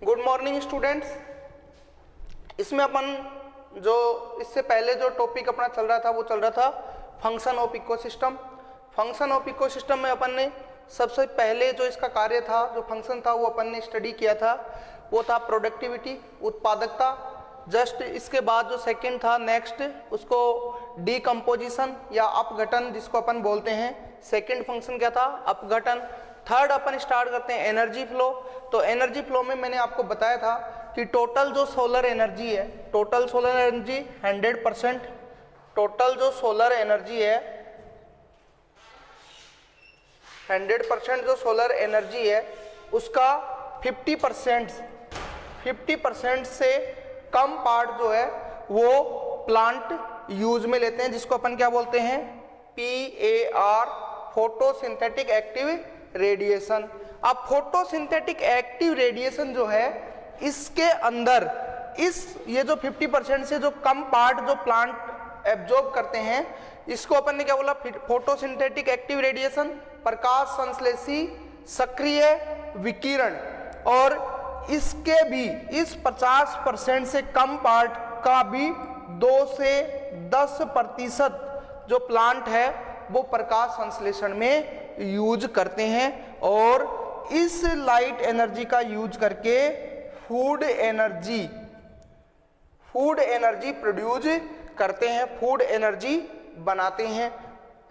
Good morning students. इसमें अपन जो इससे पहले जो टॉपिक अपना चल रहा था वो चल रहा था function of ecosystem. Function of ecosystem में अपन ने सबसे पहले जो इसका कार्य था, जो फंक्शन था, वो अपन ने स्टडी किया था, वो था प्रोडक्टिविटी, उत्पादकता। जस्ट इसके बाद जो सेकंड था नेक्स्ट, उसको डीकम्पोजिशन या अपघटन जिसको अपन बोलते हैं। सेकंड फंक्शन क्या था? अपघटन। थर्ड अपन स्टार्ट करते हैं एनर्जी फ्लो। तो एनर्जी फ्लो में मैंने आपको बताया था कि टोटल जो सोलर एनर्जी है, टोटल सोलर एनर्जी 100%, टोटल जो सोलर एनर्जी है 100% जो सोलर एनर्जी है उसका 50% से कम पार्ट जो है वो प्लांट यूज में लेते हैं, जिसको अपन क्या बोलते हैं? PAR, photosynthetic active radiation. अब फोटोसिंथेटिक एक्टिव रेडिएशन जो है इसके अंदर ये जो 50% से जो कम पार्ट जो प्लांट एब्जॉर्ब करते हैं, इसको अपन ने क्या बोला? फोटोसिंथेटिक एक्टिव रेडिएशन, प्रकाश संश्लेषी सक्रिय विकिरण। और इसके भी इस 50% से कम पार्ट का भी 2 से 10% जो प्लांट है वो प्रकाश संश्लेषण में यूज करते हैं। और इस लाइट एनर्जी का यूज करके फूड एनर्जी प्रोड्यूस करते हैं, फूड एनर्जी बनाते हैं।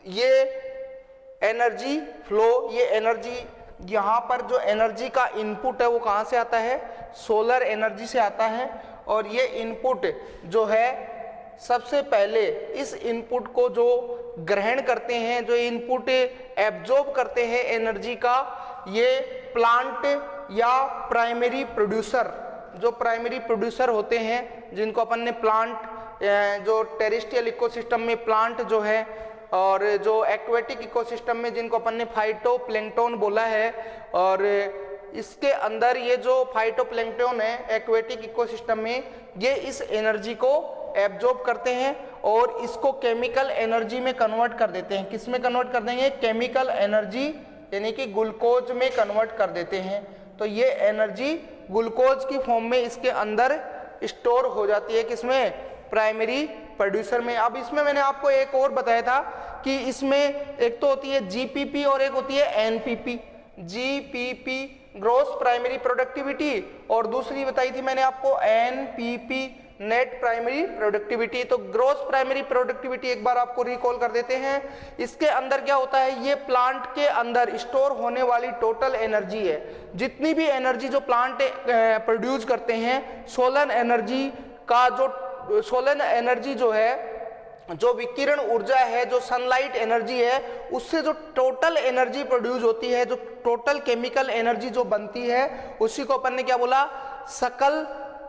ये एनर्जी फ्लो, ये एनर्जी, यहाँ पर जो एनर्जी का इनपुट है वो कहाँ से आता है? सोलर एनर्जी से आता है। और ये इनपुट जो है सबसे पहले इस इनपुट को जो ग्रहण करते हैं, जो इनपुट एब्जॉर्ब करते हैं एनर्जी का, ये प्लांट या प्राइमरी प्रोड्यूसर, जो प्राइमरी प्रोड्यूसर होते हैं, जिनको अपन ने प्लांट, जो टेरेस्ट्रियल इकोसिस्टम में प्लांट जो है, और जो एक्वेटिक इकोसिस्टम में जिनको अपन ने फाइटोप्लैंक्टन बोला है, और इसके अंदर ये जो फाइटोप्लैंक्टन है एक्वेटिक इकोसिस्टम में, ये इस एनर्जी को एब्जॉर्ब करते हैं और इसको केमिकल एनर्जी में कन्वर्ट कर देते हैं। किस में कन्वर्ट कर देंगे? केमिकल एनर्जी, यानी कि ग्लूकोज में कन्वर्ट कर देते हैं। तो ये एनर्जी ग्लूकोज की फॉर्म में इसके अंदर स्टोर हो जाती है। किसमें? प्राइमरी प्रोड्यूसर में। अब इसमें मैंने आपको एक और बताया था कि इसमें एक तो होती है GPP और एक होती है NPP। GPP gross primary productivity, और दूसरी बताई थी मैंने आपको NPP नेट प्राइमरी प्रोडक्टिविटी। तो ग्रोस प्राइमरी प्रोडक्टिविटी एक बार आपको रिकॉल कर देते हैं। इसके अंदर क्या होता है? ये प्लांट के अंदर स्टोर होने वाली टोटल एनर्जी है। जितनी भी एनर्जी जो प्लांट प्रोड्यूस करते हैं, सोलर एनर्जी जो है, जो विकिरण ऊर्जा है, जो सनलाइट एनर्जी है, उससे जो टोटल एनर्जी प्रोड्यूस होती है, जो टोटल केमिकल एनर्जी जो बनती है, उसी को अपन ने क्या बोला? सकल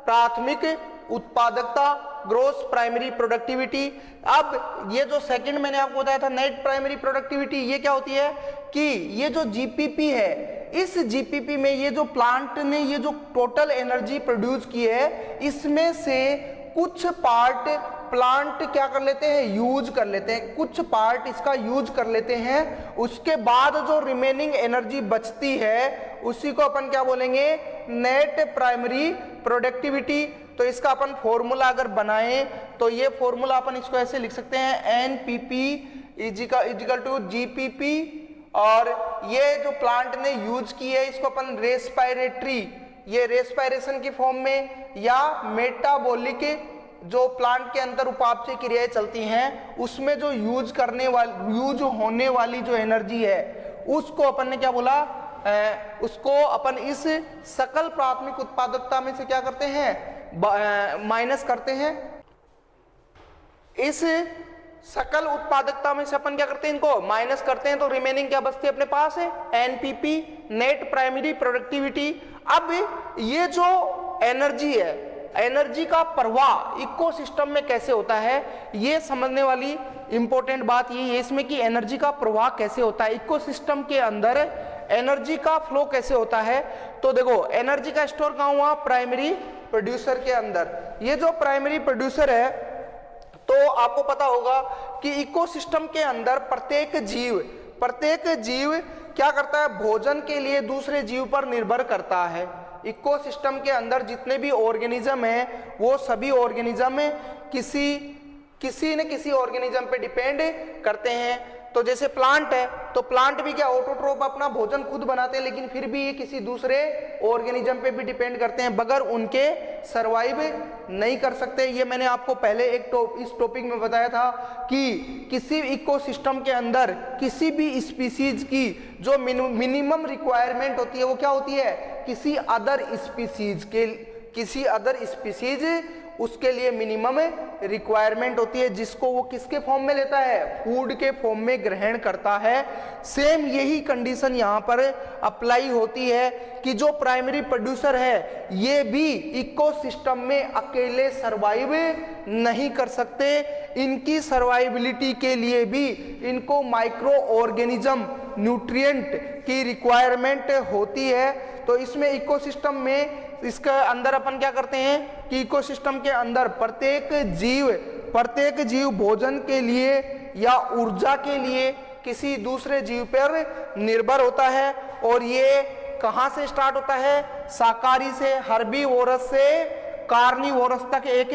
प्राथमिक उत्पादकता, ग्रोस प्राइमरी प्रोडक्टिविटी। अब ये जो सेकंड मैंने आपको बताया था नेट प्राइमरी प्रोडक्टिविटी, ये क्या होती है कि ये जो GPP है, इस GPP में ये जो प्लांट ने ये जो टोटल एनर्जी प्रोड्यूस की है, इसमें से कुछ पार्ट प्लांट क्या कर लेते हैं? यूज कर लेते हैं। कुछ पार्ट इसका यूज कर लेते हैं। उसके बाद जो रिमेनिंग एनर्जी बचती है उसी को अपन क्या बोलेंगे? Net primary productivity. तो इसका अपन फॉर्मूला अगर बनाएं तो ये फॉर्मूला अपन इसको ऐसे लिख सकते हैं, NPP इजिकल टू GPP। और ये जो प्लांट ने यूज की है इसको अपन रेस्पिरेटरी, ये रेस्पिरेशन की फॉर्म में, या मेटाबॉलिक, जो प्लांट के अंदर उपापचय क्रियाएं चलती हैं उसमें जो यूज होने वाली जो एनर्जी है उसको अपन ने क्या बोला? उसको अपन इस सकल प्राथमिक उत्पादकता में से क्या करते हैं? माइनस करते हैं। इस सकल उत्पादकता में से अपन क्या करते हैं? इनको माइनस करते हैं। तो रिमेनिंग क्या बचती है अपने पास? है NPP नेट प्राइमरी प्रोडक्टिविटी। अब ये जो एनर्जी है, एनर्जी का प्रवाह इकोसिस्टम में कैसे होता है, ये समझने वाली इंपॉर्टेंट बात ये है इसमें कि एनर्जी का प्रवाह कैसे होता है इकोसिस्टम के अंदर, एनर्जी का फ्लो कैसे होता है। तो देखो, एनर्जी का स्टोर कहाँ हुआ? प्राइमरी प्रोड्यूसर के अंदर। ये जो प्राइमरी प्रोड्यूसर है, तो आपको पता होगा कि इकोसिस्टम के अंदर प्रत्येक जीव क्या करता है, भोजन के लिए दूसरे जीव पर निर्भर करता है। इकोसिस्टम के अंदर जितने भी ऑर्गेनिज्म हैं वो सभी ऑर्गेनिज्म किसी न किसी ऑर्गेनिज्म पे डिपेंड करते हैं। तो जैसे प्लांट है तो प्लांट भी क्या ऑटोट्रोफ अपना भोजन खुद बनाते हैं, लेकिन फिर भी ये किसी दूसरे ऑर्गेनिज्म पे भी डिपेंड करते हैं, बगैर उनके सरवाइव नहीं कर सकते। ये मैंने आपको पहले इस टॉपिक में बताया था कि किसी इकोसिस्टम के अंदर किसी भी स्पीसीज की जो मिनिमम रिक्वायरमेंट होती है वो क्या होती है, किसी अदर स्पीसीज उसके लिए मिनिमम रिक्वायरमेंट होती है, जिसको वो किसके फॉर्म में लेता है, फूड के फॉर्म में ग्रहण करता है। सेम यही कंडीशन यहाँ पर अप्लाई होती है कि जो प्राइमरी प्रोड्यूसर है ये भी इकोसिस्टम में अकेले सर्वाइव नहीं कर सकते, इनकी सर्वाइबिलिटी के लिए भी इनको माइक्रो ऑर्गेनिज्म न्यूट्रिएंट की रिक्वायरमेंट होती है। तो इसमें इकोसिस्टम में इसके अंदर अपन क्या करते हैं कि इकोसिस्टम के अंदर प्रत्येक जीव भोजन के लिए या ऊर्जा के लिए किसी दूसरे जीव पर निर्भर होता है। और ये कहाँ से स्टार्ट होता है, शाकाहारी से हर्बीवोरस से कार्निवोरस तक एक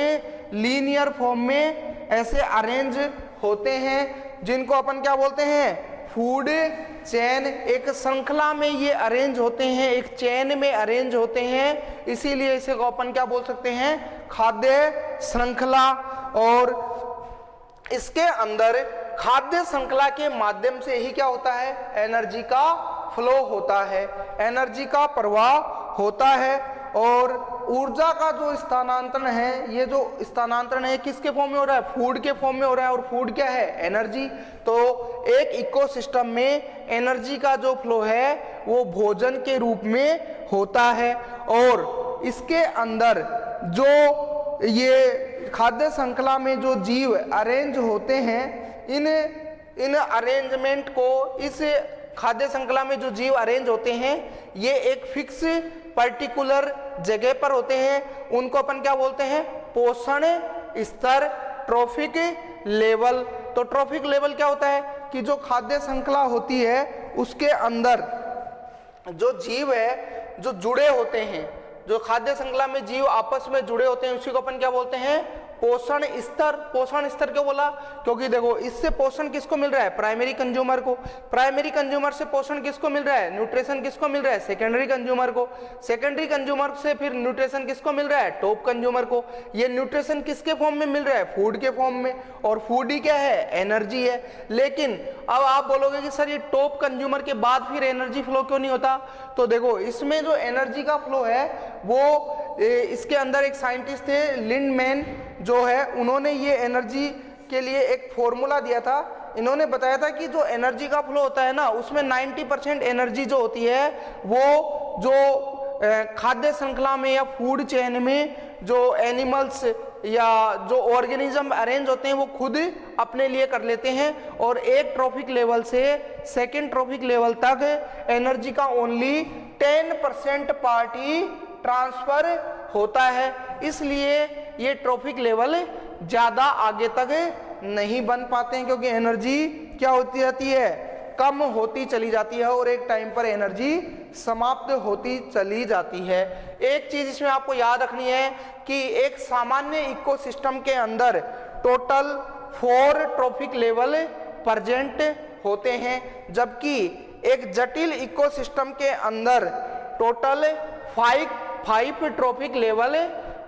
लीनियर फॉर्म में ऐसे अरेंज होते हैं, जिनको अपन क्या बोलते हैं, फूड चेन। एक श्रृंखला में ये अरेंज होते हैं, एक चेन में अरेंज होते हैं, इसीलिए इसे अपन क्या बोल सकते हैं, खाद्य श्रृंखला। और इसके अंदर खाद्य श्रृंखला के माध्यम से ही क्या होता है, एनर्जी का फ्लो होता है, एनर्जी का प्रवाह होता है। और ऊर्जा का जो स्थानांतरण है, ये जो स्थानांतरण है किसके फॉर्म में हो रहा है, फूड के फॉर्म में हो रहा है। और फूड क्या है, एनर्जी। तो एक इकोसिस्टम में एनर्जी का जो फ्लो है वो भोजन के रूप में होता है। और इसके अंदर जो ये खाद्य श्रृंखला में जो जीव अरेंज होते हैं, इन अरेंजमेंट को, इस खाद्य श्रृंखला में जो जीव अरेंज होते हैं ये एक फिक्स पर्टिकुलर जगह पर होते हैं, उनको अपन क्या बोलते हैं, पोषण स्तर, ट्रॉफिक लेवल। तो ट्रॉफिक लेवल क्या होता है कि जो खाद्य श्रृंखला होती है उसके अंदर जो जीव है जो जुड़े होते हैं, जो खाद्य श्रृंखला में जीव आपस में जुड़े होते हैं, उसी को अपन क्या बोलते हैं, पोषण स्तर। पोषण स्तर क्यों बोला, क्योंकि देखो इससे पोषण किसको मिल रहा है, प्राइमरी कंज्यूमर को। प्राइमरी कंज्यूमर से पोषण किसको मिल रहा है, न्यूट्रिशन किसको मिल रहा है, सेकेंडरी कंज्यूमर को। सेकेंडरी कंज्यूमर से फिर न्यूट्रिशन किसको मिल रहा है, टॉप कंज्यूमर को। ये न्यूट्रिशन किसके फॉर्म में मिल रहा है, फूड के फॉर्म में। और फूड ही क्या है, एनर्जी है। लेकिन अब आप बोलोगे कि सर ये टॉप कंज्यूमर के बाद फिर एनर्जी फ्लो क्यों नहीं होता, तो देखो इसमें जो एनर्जी का फ्लो है वो इसके अंदर एक साइंटिस्ट थे लिंडमैन जो है, उन्होंने ये एनर्जी के लिए एक फॉर्मूला दिया था। इन्होंने बताया था कि जो एनर्जी का फ्लो होता है ना, उसमें 90% एनर्जी जो होती है वो जो खाद्य श्रृंखला में या फूड चेन में जो एनिमल्स या जो ऑर्गेनिज्म अरेंज होते हैं वो खुद अपने लिए कर लेते हैं। और एक ट्रॉफिक लेवल से सेकेंड ट्रॉफिक लेवल तक एनर्जी का ओनली 10% पार्ट ही ट्रांसफर होता है। इसलिए ये ट्रॉफिक लेवल ज्यादा आगे तक नहीं बन पाते हैं, क्योंकि एनर्जी क्या होती जाती है, कम होती चली जाती है और एक टाइम पर एनर्जी समाप्त होती चली जाती है। एक चीज इसमें आपको याद रखनी है कि एक सामान्य इकोसिस्टम के अंदर टोटल 4 ट्रॉफिक लेवल प्रेजेंट होते हैं, जबकि एक जटिल इकोसिस्टम के अंदर टोटल 5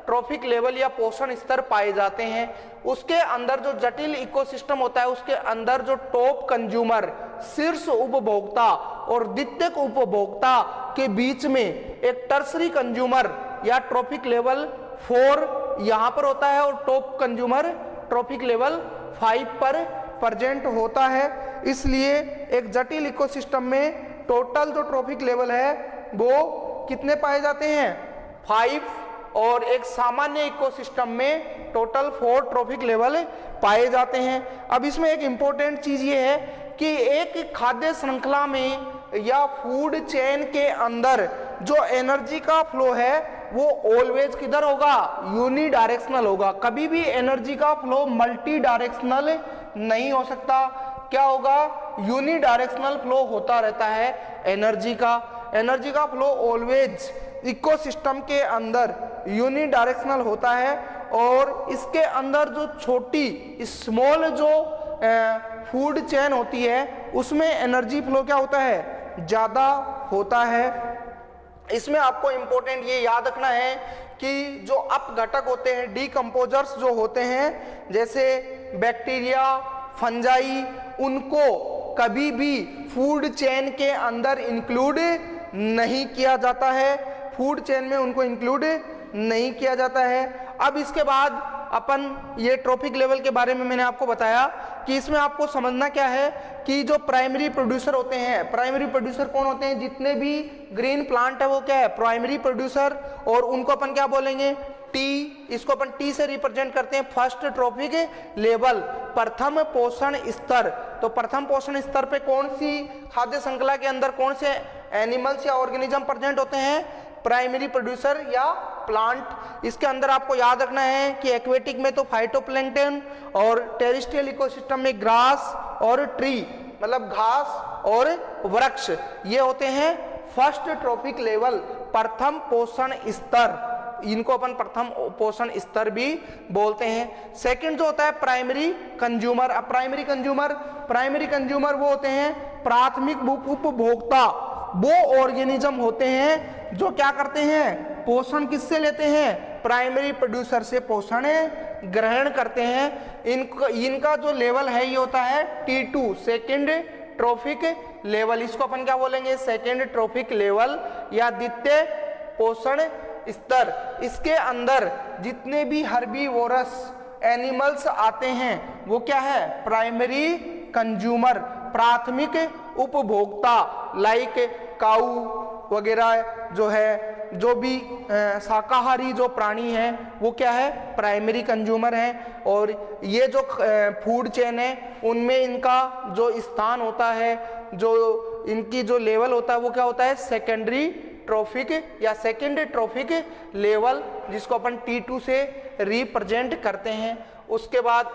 ट्रॉफिक लेवल या पोषण स्तर पाए जाते हैं। उसके अंदर जो जटिल इकोसिस्टम होता है उसके अंदर जो टॉप कंज्यूमर, शीर्ष उपभोक्ता और द्वितीयक उपभोक्ता के बीच में एक टर्सरी कंज्यूमर या ट्रॉफिक लेवल 4 यहां पर होता है और टॉप कंज्यूमर ट्रॉफिक लेवल 5 पर प्रेजेंट होता है। इसलिए एक जटिल इकोसिस्टम में टोटल जो ट्रॉफिक लेवल है वो कितने पाए जाते हैं, 5, और एक सामान्य इकोसिस्टम में टोटल 4 ट्रॉफिक लेवल पाए जाते हैं। अब इसमें एक इंपॉर्टेंट चीज ये है कि एक खाद्य श्रृंखला में या फूड चेन के अंदर जो एनर्जी का फ्लो है वो ऑलवेज किधर होगा, यूनी डायरेक्शनल होगा। कभी भी एनर्जी का फ्लो मल्टी डायरेक्शनल नहीं हो सकता। क्या होगा, यूनिडायरेक्शनल फ्लो होता रहता है एनर्जी का फ्लो ऑलवेज इकोसिस्टम के अंदर यूनिडायरेक्शनल होता है, और इसके अंदर जो छोटी स्मॉल जो फूड चेन होती है उसमें एनर्जी फ्लो क्या होता है, ज़्यादा होता है। इसमें आपको इंपॉर्टेंट ये याद रखना है कि जो अपघटक होते हैं, डीकम्पोजर्स जो होते हैं, जैसे बैक्टीरिया, फंजाई, उनको कभी भी फूड चेन के अंदर इंक्लूड नहीं किया जाता है, फूड चेन में उनको इंक्लूड नहीं किया जाता है। अब इसके बाद अपन ये ट्रॉफिक लेवल के बारे में मैंने आपको बताया कि इसमें आपको समझना क्या है कि जो प्राइमरी प्रोड्यूसर होते हैं, प्राइमरी प्रोड्यूसर कौन होते हैं, जितने भी ग्रीन प्लांट है वो क्या है, प्राइमरी प्रोड्यूसर, और उनको अपन क्या बोलेंगे, टी, इसको अपन टी से रिप्रेजेंट करते हैं, फर्स्ट ट्रॉफिक लेवल, प्रथम पोषण स्तर। तो प्रथम पोषण स्तर पे कौन सी खाद्य श्रृंखला के अंदर कौन से एनिमल्स या ऑर्गेनिज्म प्रेजेंट होते हैं, प्राइमरी प्रोड्यूसर या प्लांट। इसके अंदर आपको याद रखना है कि एक्वेटिक में तो फाइटोप्लैंक्टन, और टेरेस्ट्रियल इकोसिस्टम में ग्रास और ट्री, मतलब घास और वृक्ष, ये होते हैं फर्स्ट ट्रॉफिक लेवल, प्रथम पोषण स्तर। इनको अपन प्रथम पोषण स्तर भी बोलते हैं। सेकंड जो होता है प्राइमरी कंज्यूमर। अब प्राइमरी कंज्यूमर वो होते हैं प्राथमिक उपभोक्ता, वो ऑर्गेनिज्म होते हैं जो क्या करते हैं, पोषण किससे लेते हैं, प्राइमरी प्रोड्यूसर से पोषण ग्रहण करते हैं। इनका जो लेवल है ये होता है T2, सेकेंड ट्रॉफिक लेवल। इसको अपन क्या बोलेंगे, सेकेंड ट्रॉफिक लेवल या द्वितीय पोषण स्तर। इसके अंदर जितने भी हर्बीवोरस एनिमल्स आते हैं वो क्या है, प्राइमरी कंज्यूमर, प्राथमिक उपभोक्ता, लाइक काऊ वगैरह जो है, जो भी शाकाहारी जो प्राणी है वो क्या है, प्राइमरी कंज्यूमर है। और ये जो फूड चेन है उनमें इनका जो स्थान होता है, जो इनकी जो लेवल होता है वो क्या होता है, सेकेंडरी ट्रॉफिक या सेकेंड ट्रॉफिक लेवल, जिसको अपन T2 से रिप्रेजेंट करते हैं। उसके बाद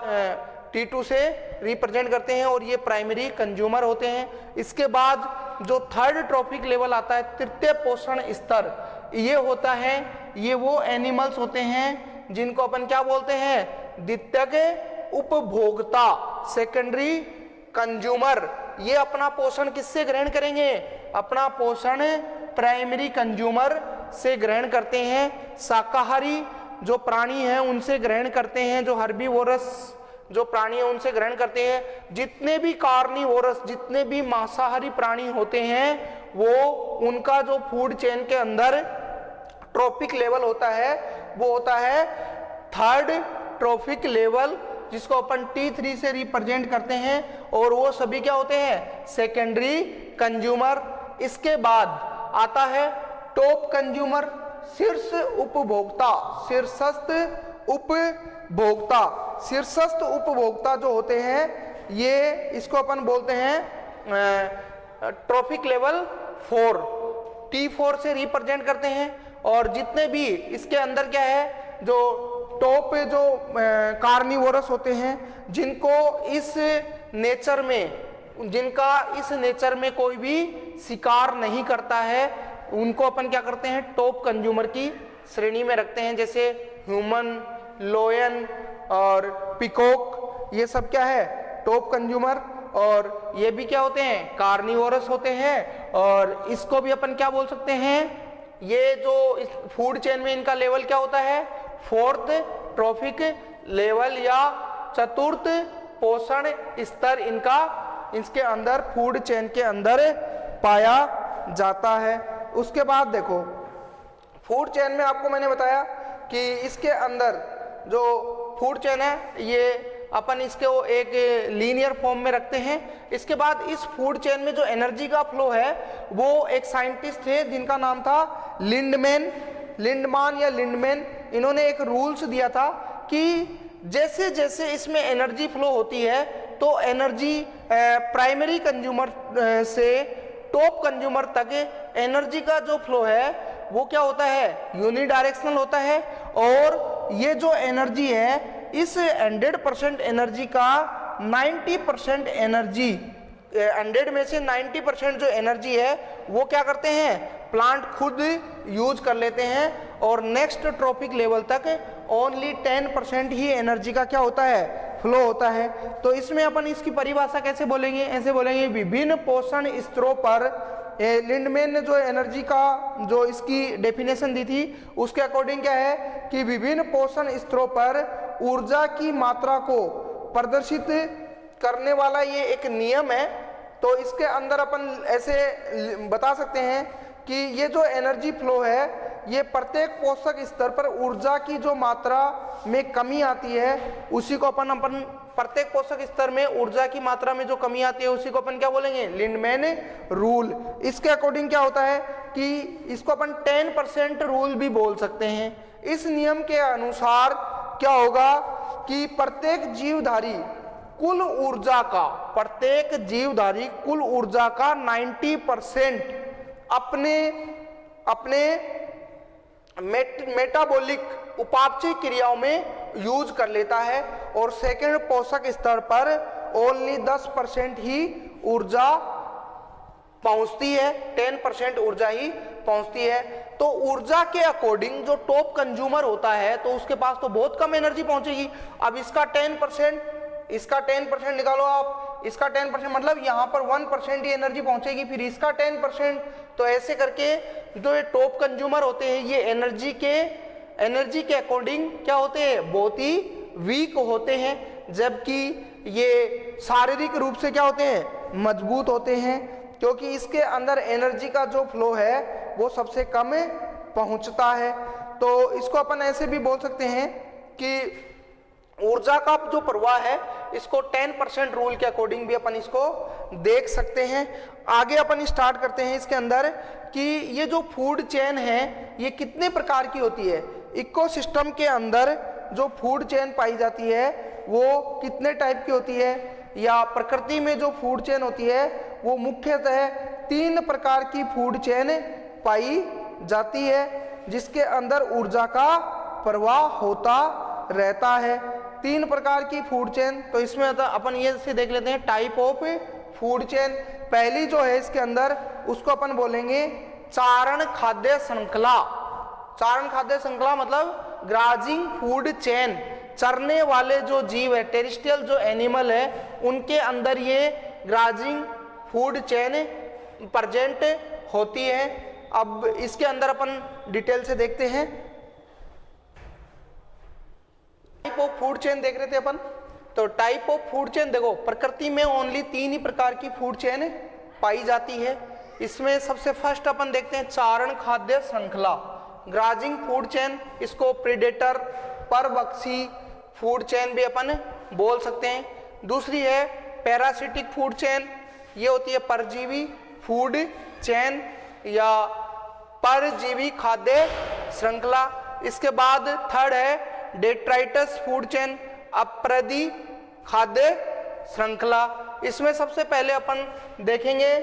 T2 से रिप्रेजेंट करते हैं और ये प्राइमरी कंज्यूमर होते हैं। इसके बाद जो थर्ड ट्रॉफिक लेवल आता है, तृतीय पोषण स्तर, ये होता है, ये वो एनिमल्स होते हैं जिनको अपन क्या बोलते हैं, द्वितीयक उपभोक्ता, सेकेंडरी कंज्यूमर। ये अपना पोषण किससे ग्रहण करेंगे, अपना पोषण प्राइमरी कंज्यूमर से ग्रहण करते हैं। शाकाहारी जो प्राणी हैं उनसे ग्रहण करते हैं, जो हर्बीवोरस जो प्राणी है उनसे ग्रहण करते हैं। जितने भी कार्निवोरस, जितने भी मांसाहारी प्राणी होते हैं वो उनका जो फूड चेन के अंदर ट्रॉफिक लेवल होता है वो होता है थर्ड ट्रॉफिक लेवल, जिसको अपन T3 से रिप्रेजेंट करते हैं, और वो सभी क्या होते हैं, सेकेंडरी कंज्यूमर। इसके बाद आता है टॉप कंज्यूमर, शीर्ष उपभोक्ता, शीर्षस्थ उपभोक्ता जो होते हैं ये, इसको अपन बोलते हैं ट्रॉफिक लेवल 4, T4 से रिप्रेजेंट करते हैं। और जितने भी इसके अंदर क्या है, जो टॉप जो कार्निवोरस होते हैं, जिनको इस नेचर में कोई भी शिकार नहीं करता है, उनको अपन क्या करते हैं, टॉप कंज्यूमर की श्रेणी में रखते हैं। जैसे ह्यूमन, लोयन और पिकॉक, ये सब क्या है, टॉप कंज्यूमर। और ये भी क्या होते हैं, कार्निवोरस होते हैं। और इसको भी अपन क्या बोल सकते हैं, ये जो इस फूड चेन में इनका लेवल क्या होता है, फोर्थ ट्रॉफिक लेवल या चतुर्थ पोषण स्तर इनका इसके अंदर फूड चेन के अंदर पाया जाता है। उसके बाद देखो फूड चेन में आपको मैंने बताया कि इसके अंदर जो फूड चेन है ये अपन इसको एक लीनियर फॉर्म में रखते हैं। इसके बाद इस फूड चेन में जो एनर्जी का फ्लो है वो एक साइंटिस्ट थे जिनका नाम था लिंडमान या लिंडमैन। इन्होंने एक रूल्स दिया था कि जैसे जैसे इसमें एनर्जी फ्लो होती है तो एनर्जी प्राइमरी कंज्यूमर से टॉप कंज्यूमर तक एनर्जी का जो फ्लो है वो क्या होता है, यूनिडायरेक्शनल होता है। और ये जो एनर्जी है इस 100% एनर्जी का 90% एनर्जी, 100 में से 90% जो एनर्जी है वो क्या करते हैं, प्लांट खुद यूज कर लेते हैं, और नेक्स्ट ट्रॉपिक लेवल तक ओनली 10% ही एनर्जी का क्या होता है, फ्लो होता है। तो इसमें अपन इसकी परिभाषा कैसे बोलेंगे, ऐसे बोलेंगे, विभिन्न पोषण स्तरों पर, लिंडमैन ने जो एनर्जी का जो इसकी डेफिनेशन दी थी उसके अकॉर्डिंग क्या है कि विभिन्न पोषण स्तरों पर ऊर्जा की मात्रा को प्रदर्शित करने वाला ये एक नियम है। तो इसके अंदर अपन ऐसे बता सकते हैं कि ये जो एनर्जी फ्लो है ये प्रत्येक पोषक स्तर पर ऊर्जा की जो मात्रा में कमी आती है उसी को अपन प्रत्येक पोषक स्तर में ऊर्जा की मात्रा में जो कमी आती है उसी को अपन क्या बोलेंगे, लिंडमैन रूल। इसके अकॉर्डिंग क्या होता है कि इसको अपन 10% रूल भी बोल सकते हैं। इस नियम के अनुसार क्या होगा कि प्रत्येक जीवधारी कुल ऊर्जा का, प्रत्येक जीवधारी कुल ऊर्जा का 90% अपने मेटाबॉलिक उपापचय क्रियाओं में यूज कर लेता है, और सेकंड पोषक स्तर पर ओनली 10% ही ऊर्जा पहुंचती है, 10% ऊर्जा ही पहुंचती है। तो ऊर्जा के अकॉर्डिंग जो टॉप कंज्यूमर होता है तो उसके पास तो बहुत कम एनर्जी पहुंचेगी। अब इसका 10% निकालो आप, इसका 10% मतलब यहाँ पर 1% ही एनर्जी पहुंचेगी, फिर इसका 10%। तो ऐसे करके जो ये टॉप कंज्यूमर होते हैं ये एनर्जी के अकॉर्डिंग क्या होते हैं, बहुत ही वीक होते हैं, जबकि ये शारीरिक रूप से क्या होते हैं, मजबूत होते हैं, क्योंकि इसके अंदर एनर्जी का जो फ्लो है वो सबसे कम पहुंचता है। तो इसको अपन ऐसे भी बोल सकते हैं कि ऊर्जा का जो प्रवाह है इसको 10% रूल के अकॉर्डिंग भी अपन इसको देख सकते हैं। आगे अपन स्टार्ट करते हैं इसके अंदर कि ये जो फूड चेन है ये कितने प्रकार की होती है, इकोसिस्टम के अंदर जो फूड चेन पाई जाती है वो कितने टाइप की होती है, या प्रकृति में जो फूड चेन होती है वो मुख्यतः 3 प्रकार की फूड चेन पाई जाती है, जिसके अंदर ऊर्जा का प्रवाह होता रहता है। 3 प्रकार की फूड चेन, तो इसमें अपन ये से देख लेते हैं टाइप ऑफ फूड चेन। पहली जो है इसके अंदर उसको अपन बोलेंगे चारण खाद्य श्रृंखला। चारण खाद्य श्रृंखला मतलब ग्राजिंग फूड चेन। चरने वाले जो जीव है, टेरिस्ट्रियल जो एनिमल है, उनके अंदर ये ग्राजिंग फूड चेन प्रेजेंट होती है। अब इसके अंदर अपन डिटेल से देखते हैं। टाइप ऑफ फूड चेन देख रहे थे अपन, तो टाइप ऑफ फूड चेन देखो, प्रकृति में ओनली 3 ही प्रकार की फूड चेन पाई जाती है। इसमें सबसे फर्स्ट अपन देखते हैं चारण खाद्य श्रृंखला, ग्राजिंग फूड चेन। इसको प्रीडेटर परभक्षी फूड चेन भी अपन बोल सकते हैं। दूसरी है पैरासिटिक फूड चेन, ये होती है परजीवी फूड चेन या परजीवी खाद्य श्रृंखला। इसके बाद थर्ड है डेट्राइटस फूड चेन, अपरदी खाद्य श्रृंखला। इसमें सबसे पहले अपन देखेंगे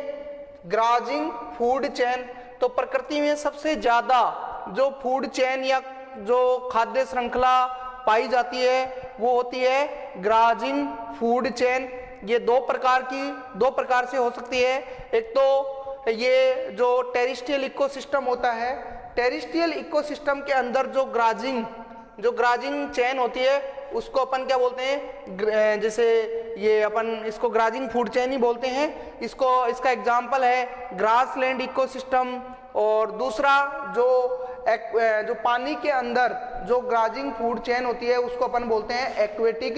ग्राजिंग फूड चेन। तो प्रकृति में सबसे ज्यादा जो फूड चेन या जो खाद्य श्रृंखला पाई जाती है वो होती है ग्राजिंग फूड चेन। ये दो प्रकार से हो सकती है। एक तो ये जो टेरिस्ट्रियल इकोसिस्टम होता है, टेरिस्ट्रियल इकोसिस्टम के अंदर जो ग्राजिंग चेन होती है उसको अपन क्या बोलते हैं, जैसे ये अपन इसको ग्राजिंग फूड चेन ही बोलते हैं। इसका एग्जांपल है ग्रासलैंड इकोसिस्टम। और दूसरा जो पानी के अंदर जो ग्राजिंग फूड चेन होती है उसको अपन बोलते हैं एक्वेटिक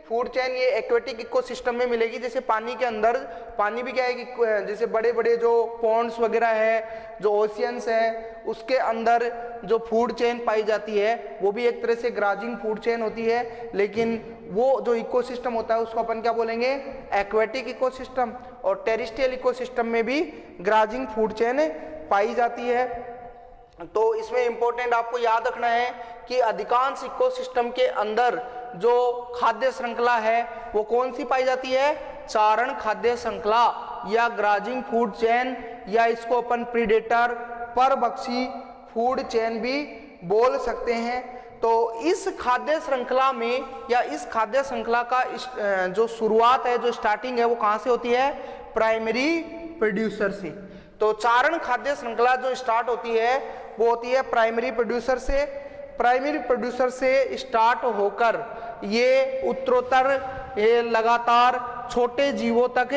फूड चेन। ये एक्वेटिक इकोसिस्टम में मिलेगी। जैसे पानी के अंदर, पानी भी क्या है कि जैसे बड़े बड़े जो पॉन्ड्स वगैरह है, जो ओशियंस है, उसके अंदर जो फूड चेन पाई जाती है वो भी एक तरह से ग्राजिंग फूड चेन होती है। लेकिन वो जो इकोसिस्टम होता है उसको अपन क्या बोलेंगे, एक्वेटिक इकोसिस्टम। और टेरिस्ट्रियल इकोसिस्टम में भी ग्राजिंग फूड चेन पाई जाती है। तो इसमें इंपॉर्टेंट आपको याद रखना है कि अधिकांश इकोसिस्टम के अंदर जो खाद्य श्रृंखला है वो कौन सी पाई जाती है, चारण खाद्य श्रृंखला या ग्राजिंग फूड चेन, या इसको अपन प्रीडेटर परभक्षी फूड चेन भी बोल सकते हैं। तो इस खाद्य श्रृंखला में या इस खाद्य श्रृंखला का जो शुरुआत है, जो स्टार्टिंग है, वो कहाँ से होती है? प्राइमरी प्रोड्यूसर से। तो चारण खाद्य श्रृंखला जो स्टार्ट होती है वो होती है प्राइमरी प्रोड्यूसर से। प्राइमरी प्रोड्यूसर से स्टार्ट होकर ये उत्तरोत्तर ये लगातार छोटे जीवों तक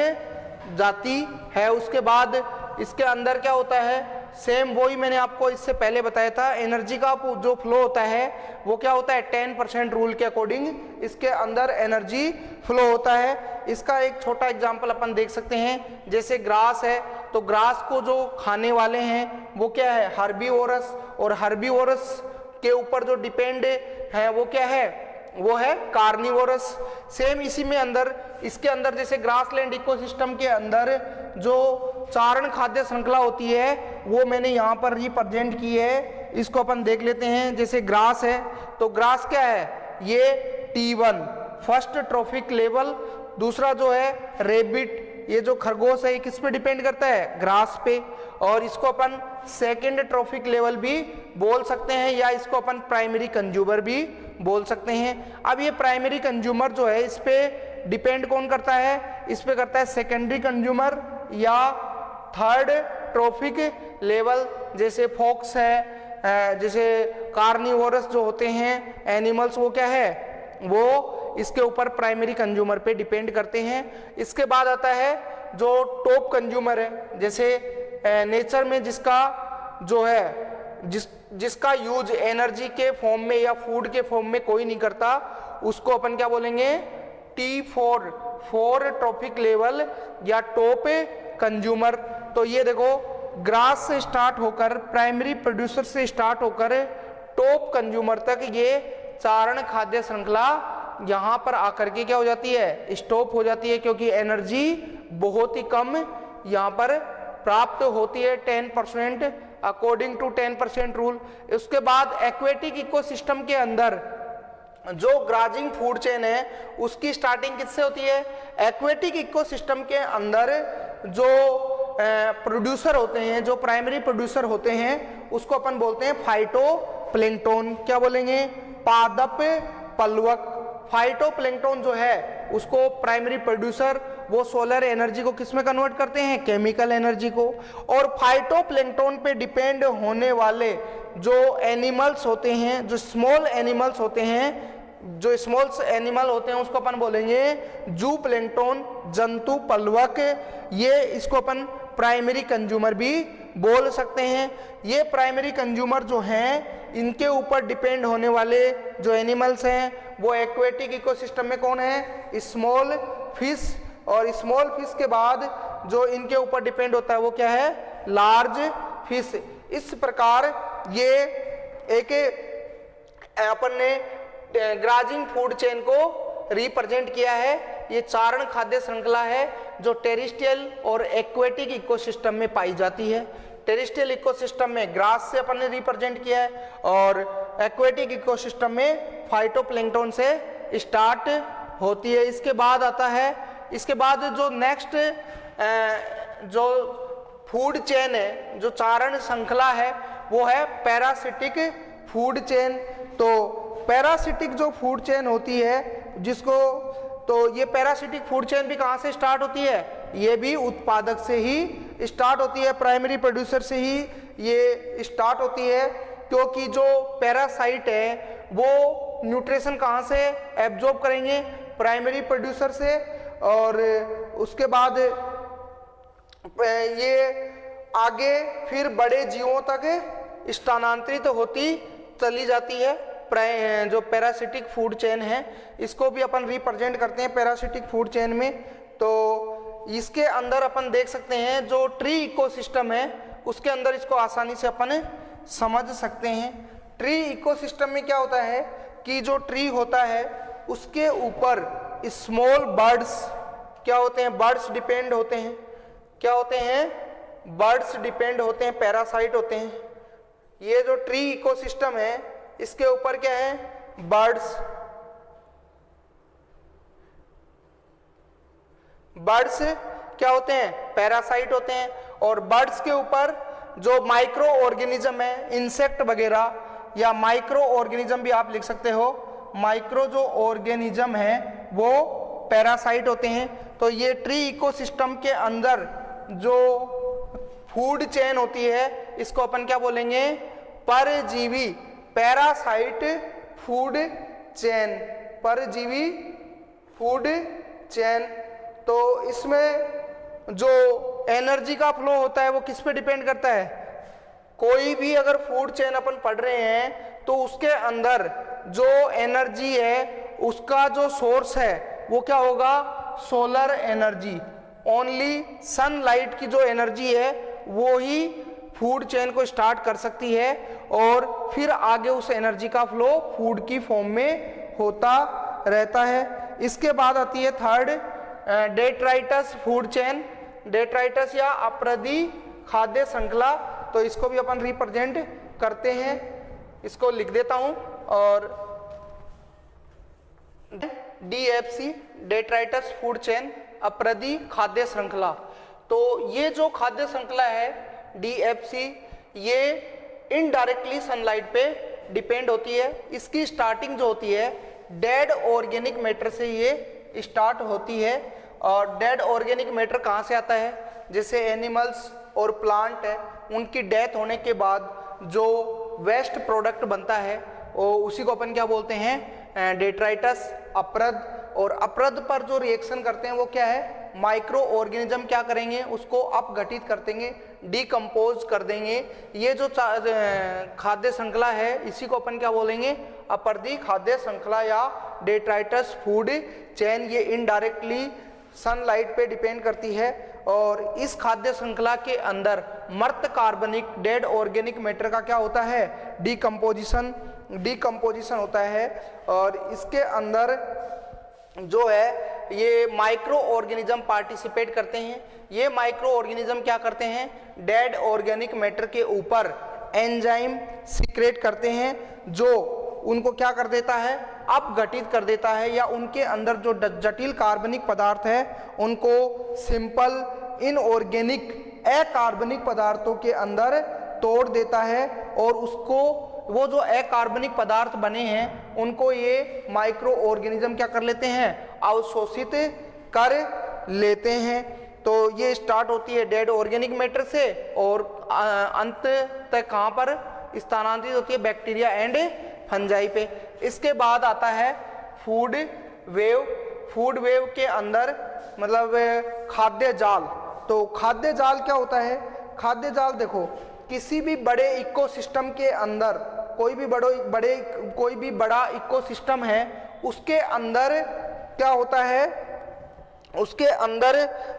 जाती है। उसके बाद इसके अंदर क्या होता है? सेम वही मैंने आपको इससे पहले बताया था, एनर्जी का जो फ्लो होता है वो क्या होता है? 10% रूल के अकॉर्डिंग इसके अंदर एनर्जी फ्लो होता है। इसका एक छोटा एग्जांपल अपन देख सकते हैं, जैसे ग्रास है, तो ग्रास को जो खाने वाले हैं वो क्या है? हर्बीवोरस, और हर्बीवोरस के ऊपर जो डिपेंड है वो क्या है? वो है कार्निवोरस। सेम इसी में अंदर इसके अंदर जैसे ग्रासलैंड इकोसिस्टम के अंदर जो चारण खाद्य श्रृंखला होती है वो मैंने यहाँ पर रिप्रेजेंट की है, इसको अपन देख लेते हैं। जैसे ग्रास है, तो ग्रास क्या है? ये T1 फर्स्ट ट्रॉफिक लेवल, दूसरा जो है रेबिट, ये जो खरगोश है ये किस पे डिपेंड करता है? ग्रास पे, और इसको अपन सेकेंड ट्रॉफिक लेवल भी बोल सकते हैं, या इसको अपन प्राइमरी कंज्यूमर भी बोल सकते हैं। अब ये प्राइमरी कंज्यूमर जो है इस पे डिपेंड कौन करता है? इस पे करता है सेकेंडरी कंज्यूमर या थर्ड ट्रॉफिक लेवल, जैसे फॉक्स है, जैसे कार्निवोरस जो होते हैं एनिमल्स, वो क्या है? वो इसके ऊपर प्राइमरी कंज्यूमर पे डिपेंड करते हैं। इसके बाद आता है जो टॉप कंज्यूमर है, जैसे नेचर में जिसका जो है जिसका यूज एनर्जी के फॉर्म में या फूड के फॉर्म में कोई नहीं करता, उसको अपन क्या बोलेंगे? T4 फोर ट्रॉफिक लेवल या टॉप कंज्यूमर। तो ये देखो ग्रास से स्टार्ट होकर प्राइमरी प्रोड्यूसर से स्टार्ट होकर टॉप कंज्यूमर तक ये चारण खाद्य श्रृंखला यहाँ पर आकर के क्या हो जाती है? स्टॉप हो जाती है, क्योंकि एनर्जी बहुत ही कम यहाँ पर प्राप्त होती है, 10% अकॉर्डिंग टू 10% रूल। उसके बाद एक्वेटिक इकोसिस्टम के अंदर जो ग्राजिंग फूड चेन है उसकी स्टार्टिंग किससे होती है? एक्वेटिक इकोसिस्टम के अंदर जो प्रोड्यूसर होते हैं, जो प्राइमरी प्रोड्यूसर होते हैं, उसको अपन बोलते हैं फाइटोप्लैंक्टन। क्या बोलेंगे? पादप पलवक। फाइटोप्लैंक्टन जो है उसको प्राइमरी प्रोड्यूसर, वो सोलर एनर्जी को किस में कन्वर्ट करते हैं? केमिकल एनर्जी को। और फाइटोप्लैंक्टन पे डिपेंड होने वाले जो एनिमल्स होते हैं, जो स्मॉल एनिमल्स होते हैं, जो स्मॉल एनिमल होते हैं उसको अपन बोलेंगे जू प्लैंक्टन, जंतु पलवक। ये इसको अपन प्राइमरी कंज्यूमर भी बोल सकते हैं। ये प्राइमरी कंज्यूमर जो हैं इनके ऊपर डिपेंड होने वाले जो एनिमल्स हैं वो एक्वेटिक इकोसिस्टम में कौन है? Small fish. और स्मॉल फिश के बाद जो इनके ऊपर डिपेंड होता है वो क्या है? Large fish. इस प्रकार ये एक अपन ने ग्राजिंग फूड चेन को रिप्रेजेंट किया है। ये चारण खाद्य श्रृंखला है जो टेरेस्ट्रियल और एक्वेटिक इकोसिस्टम में पाई जाती है। टेरेस्ट्रियल इकोसिस्टम में ग्रास से अपन ने रिप्रेजेंट किया है, और एक्वेटिक इकोसिस्टम में फाइटोप्लैंक्टन से स्टार्ट होती है। इसके बाद आता है, इसके बाद जो नेक्स्ट जो फूड चेन है, जो चारण श्रृंखला है, वो है पैरासिटिक फूड चेन। तो पैरासिटिक जो फूड चेन होती है जिसको, तो ये पैरासिटिक फूड चेन भी कहाँ से स्टार्ट होती है? ये भी उत्पादक से ही स्टार्ट होती है, प्राइमरी प्रोड्यूसर से ही ये स्टार्ट होती है। क्योंकि जो पैरासाइट है वो न्यूट्रिशन कहाँ से एब्जॉर्ब करेंगे? प्राइमरी प्रोड्यूसर से, और उसके बाद ये आगे फिर बड़े जीवों तक स्थानांतरित होती चली जाती है। जो पैरासिटिक फूड चेन है इसको भी अपन रिप्रेजेंट करते हैं पैरासिटिक फूड चेन में। तो इसके अंदर अपन देख सकते हैं जो ट्री इकोसिस्टम है उसके अंदर इसको आसानी से अपन समझ सकते हैं। ट्री इकोसिस्टम में क्या होता है कि जो ट्री होता है उसके ऊपर स्मॉल बर्ड्स क्या होते हैं? बर्ड्स डिपेंड होते हैं। क्या होते हैं? बर्ड्स डिपेंड होते हैं, पैरासाइट होते हैं। ये जो ट्री इकोसिस्टम है इसके ऊपर क्या है? बर्ड्स। बर्ड्स क्या होते हैं? पैरासाइट होते हैं। और बर्ड्स के ऊपर जो माइक्रो ऑर्गेनिज्म है, इंसेक्ट वगैरह, या माइक्रो ऑर्गेनिज्म भी आप लिख सकते हो। माइक्रो जो ऑर्गेनिज्म है वो पैरासाइट होते हैं। तो ये ट्री इकोसिस्टम के अंदर जो फूड चेन होती है इसको अपन क्या बोलेंगे, परजीवी, पैरासाइट फूड चेन, परजीवी फूड चेन। तो इसमें जो एनर्जी का फ्लो होता है वो किस पे डिपेंड करता है, कोई भी अगर फूड चेन अपन पढ़ रहे हैं तो उसके अंदर जो एनर्जी है उसका जो सोर्स है वो क्या होगा, सोलर एनर्जी। ओनली सनलाइट की जो एनर्जी है वो ही फूड चेन को स्टार्ट कर सकती है और फिर आगे उस एनर्जी का फ्लो फूड की फॉर्म में होता रहता है। इसके बाद आती है third, detritus food chain, detritus या अपरदी खाद्य श्रृंखला। तो इसको भी अपन रिप्रेजेंट करते हैं, इसको लिख देता हूं, और DFC, डेट्राइटस फूड चेन, अपरदी खाद्य श्रृंखला। तो ये जो खाद्य श्रृंखला है DFC, ये इनडायरेक्टली सनलाइट पे डिपेंड होती है। इसकी स्टार्टिंग जो होती है डेड ऑर्गेनिक मैटर से ये स्टार्ट होती है। और डेड ऑर्गेनिक मैटर कहाँ से आता है, जैसे एनिमल्स और प्लांट है, उनकी डेथ होने के बाद जो वेस्ट प्रोडक्ट बनता है वो उसी को अपन क्या बोलते हैं, डेट्राइटस, अपरद। और अपरद पर जो रिएक्शन करते हैं वो क्या है, माइक्रो ऑर्गेनिज्म क्या करेंगे, उसको अपघटित कर देंगे, डिकम्पोज कर देंगे। ये जो खाद्य श्रृंखला है इसी को अपन क्या बोलेंगे, अपरदी खाद्य श्रृंखला या डेट्राइटस फूड चेन। ये इनडायरेक्टली सनलाइट पे डिपेंड करती है। और इस खाद्य श्रृंखला के अंदर मर्त कार्बनिक डेड ऑर्गेनिक मैटर का क्या होता है, डिकम्पोजिशन होता है। और इसके अंदर जो है ये माइक्रो ऑर्गेनिज्म पार्टिसिपेट करते हैं। ये माइक्रो ऑर्गेनिज्म क्या करते हैं, डेड ऑर्गेनिक मैटर के ऊपर एंजाइम सीक्रेट करते हैं जो उनको क्या कर देता है, अपघटित कर देता है, या उनके अंदर जो जटिल कार्बनिक पदार्थ है उनको सिंपल इनऑर्गेनिक अकार्बनिक पदार्थों के अंदर तोड़ देता है। और उसको वो जो अकार्बनिक पदार्थ बने हैं उनको ये माइक्रो ऑर्गेनिज्म क्या कर लेते हैं, अवशोषित कर लेते हैं। तो ये स्टार्ट होती है डेड ऑर्गेनिक मैटर से और अंत तक कहाँ पर स्थानांतरित होती है, बैक्टीरिया एंड फंजाई पे। इसके बाद आता है फूड वेव। फूड वेव के अंदर मतलब खाद्य जाल। तो खाद्य जाल क्या होता है, खाद्य जाल देखो किसी भी बड़े इकोसिस्टम के अंदर कोई भी बड़ा इकोसिस्टम है उसके अंदर क्या होता है, उसके अंदर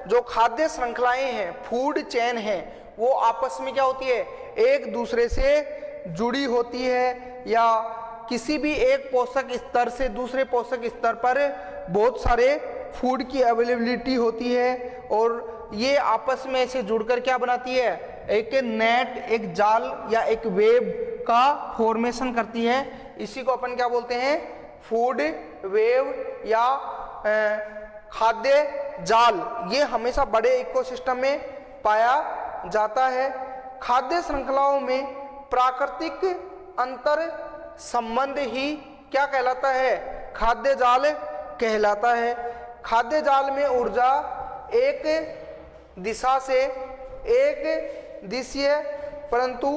जो खाद्य श्रृंखलाएं हैं, फूड चेन है, वो आपस में क्या होती है, एक दूसरे से जुड़ी होती है, या किसी भी एक पोषक स्तर से दूसरे पोषक स्तर पर बहुत सारे फूड की अवेलेबिलिटी होती है। और ये आपस में ऐसे जुड़कर क्या बनाती है, एक नेट, एक जाल या एक वेब का फॉर्मेशन करती है। इसी को अपन क्या बोलते हैं, फूड वेव या खाद्य जाल। ये हमेशा बड़े इकोसिस्टम में पाया जाता है। खाद्य श्रृंखलाओं में प्राकृतिक अंतर संबंध ही क्या कहलाता है, खाद्य जाल कहलाता है। खाद्य जाल में ऊर्जा एक दिशा से एक दिशीय, परंतु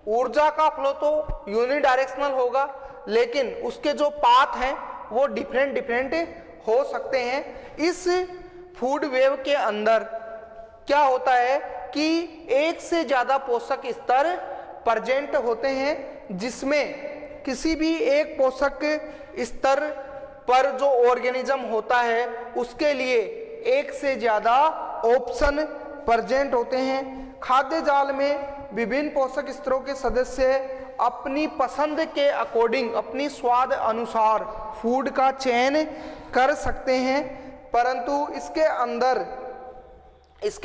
ऊर्जा का फ्लो तो यूनिडायरेक्शनल होगा, लेकिन उसके जो पाथ हैं वो डिफरेंट हो सकते हैं। इस फूड वेव के अंदर क्या होता है कि एक से ज्यादा पोषक स्तर प्रेजेंट होते हैं, जिसमें किसी भी एक पोषक स्तर पर जो ऑर्गेनिज्म होता है उसके लिए एक से ज्यादा ऑप्शन प्रेजेंट होते हैं। खाद्य जाल में विभिन्न पोषक स्तरों के सदस्य अपनी पसंद के अकॉर्डिंग, अपनी स्वाद अनुसार फूड का चयन कर सकते हैं, परंतु इसके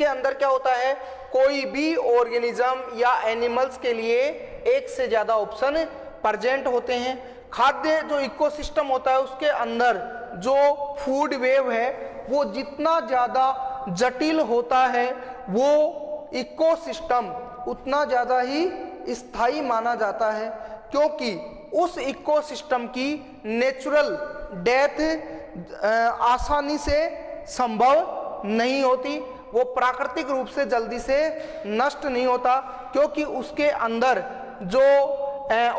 अंदर क्या होता है, कोई भी ऑर्गेनिज्म या एनिमल्स के लिए एक से ज्यादा ऑप्शन प्रेजेंट होते हैं। खाद्य जो इकोसिस्टम होता है उसके अंदर जो फूड वेव है वो जितना ज्यादा जटिल होता है वो इकोसिस्टम उतना ज्यादा ही स्थायी माना जाता है। क्योंकि उस इकोसिस्टम की नेचुरल डेथ आसानी से संभव नहीं होती, वो प्राकृतिक रूप से जल्दी से नष्ट नहीं होता, क्योंकि उसके अंदर जो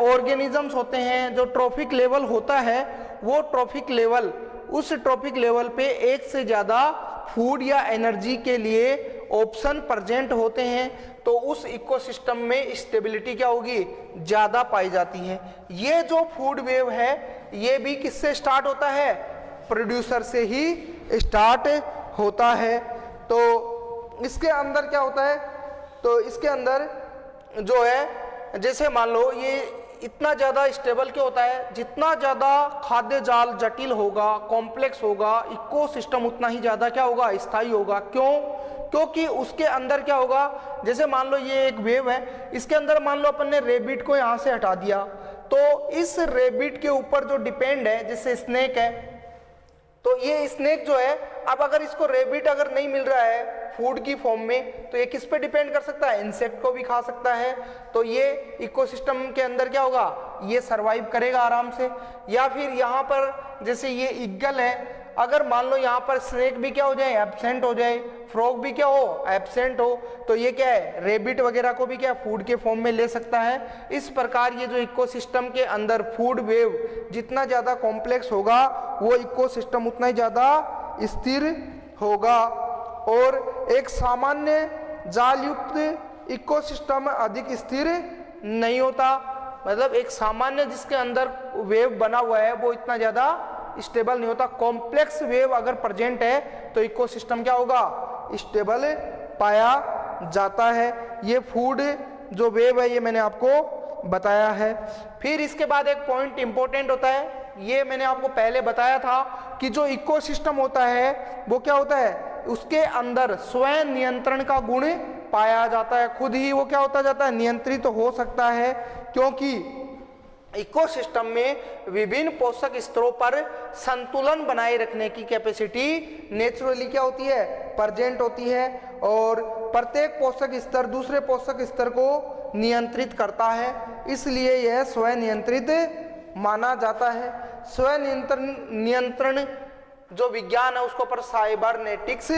ऑर्गेनिजम्स होते हैं, जो ट्रॉफिक लेवल होता है, वो ट्रॉफिक लेवल, उस ट्रॉफिक लेवल पे एक से ज़्यादा फूड या एनर्जी के लिए ऑप्शन प्रेजेंट होते हैं, तो उस इकोसिस्टम में स्टेबिलिटी क्या होगी, ज़्यादा पाई जाती है। ये जो फूड वेव है ये भी किससे स्टार्ट होता है, प्रोड्यूसर से ही स्टार्ट होता है। तो इसके अंदर क्या होता है, तो इसके अंदर जो है, जैसे मान लो ये इतना ज़्यादा स्टेबल क्यों होता है, जितना ज़्यादा खाद्य जाल जटिल होगा, कॉम्प्लेक्स होगा, इकोसिस्टम उतना ही ज़्यादा क्या होगा, स्थायी होगा। क्यों? क्योंकि उसके अंदर क्या होगा, जैसे मान लो ये एक वेव है, इसके अंदर मान लो अपन ने रेबिट को यहाँ से हटा दिया, तो इस रेबिट के ऊपर जो डिपेंड है, जैसे स्नेक है, तो ये स्नेक जो है, अब अगर इसको रेबिट अगर नहीं मिल रहा है फूड की फॉर्म में, तो ये किस पे डिपेंड कर सकता है, इंसेक्ट को भी खा सकता है, तो ये इकोसिस्टम के अंदर क्या होगा, ये सरवाइव करेगा आराम से। या फिर यहाँ पर जैसे ये ईगल है, अगर मान लो यहाँ पर स्नेक भी क्या हो जाए, एब्सेंट हो जाए, फ्रॉग भी क्या हो, एब्सेंट हो, तो ये क्या है, रेबिट वगैरह को भी क्या फूड के फॉर्म में ले सकता है। इस प्रकार ये जो इकोसिस्टम के अंदर फूड वेव जितना ज़्यादा कॉम्प्लेक्स होगा, वो इकोसिस्टम उतना ही ज़्यादा स्थिर होगा। और एक सामान्य जाल युक्त इकोसिस्टम अधिक स्थिर नहीं होता, मतलब एक सामान्य जिसके अंदर वेव बना हुआ है वो इतना ज़्यादा स्टेबल नहीं होता। कॉम्प्लेक्स वेव अगर प्रेजेंट है तो इकोसिस्टम क्या होगा, स्टेबल पाया जाता है। ये फूड जो वेव है ये मैंने आपको बताया है। फिर इसके बाद एक पॉइंट इंपॉर्टेंट होता है, ये मैंने आपको पहले बताया था कि जो इकोसिस्टम होता है वो क्या होता है, उसके अंदर स्वयं नियंत्रण का गुण पाया जाता है, खुद ही वो क्या होता जाता है, नियंत्रित तो हो सकता है, क्योंकि इकोसिस्टम में विभिन्न पोषक स्तरों पर संतुलन बनाए रखने की कैपेसिटी नेचुरली क्या होती है, प्रेजेंट होती है, और प्रत्येक पोषक स्तर दूसरे पोषक स्तर को नियंत्रित करता है, इसलिए यह स्वयं नियंत्रित माना जाता है। स्वयं नियंत्रण जो विज्ञान है उसको पर साइबरनेटिक्स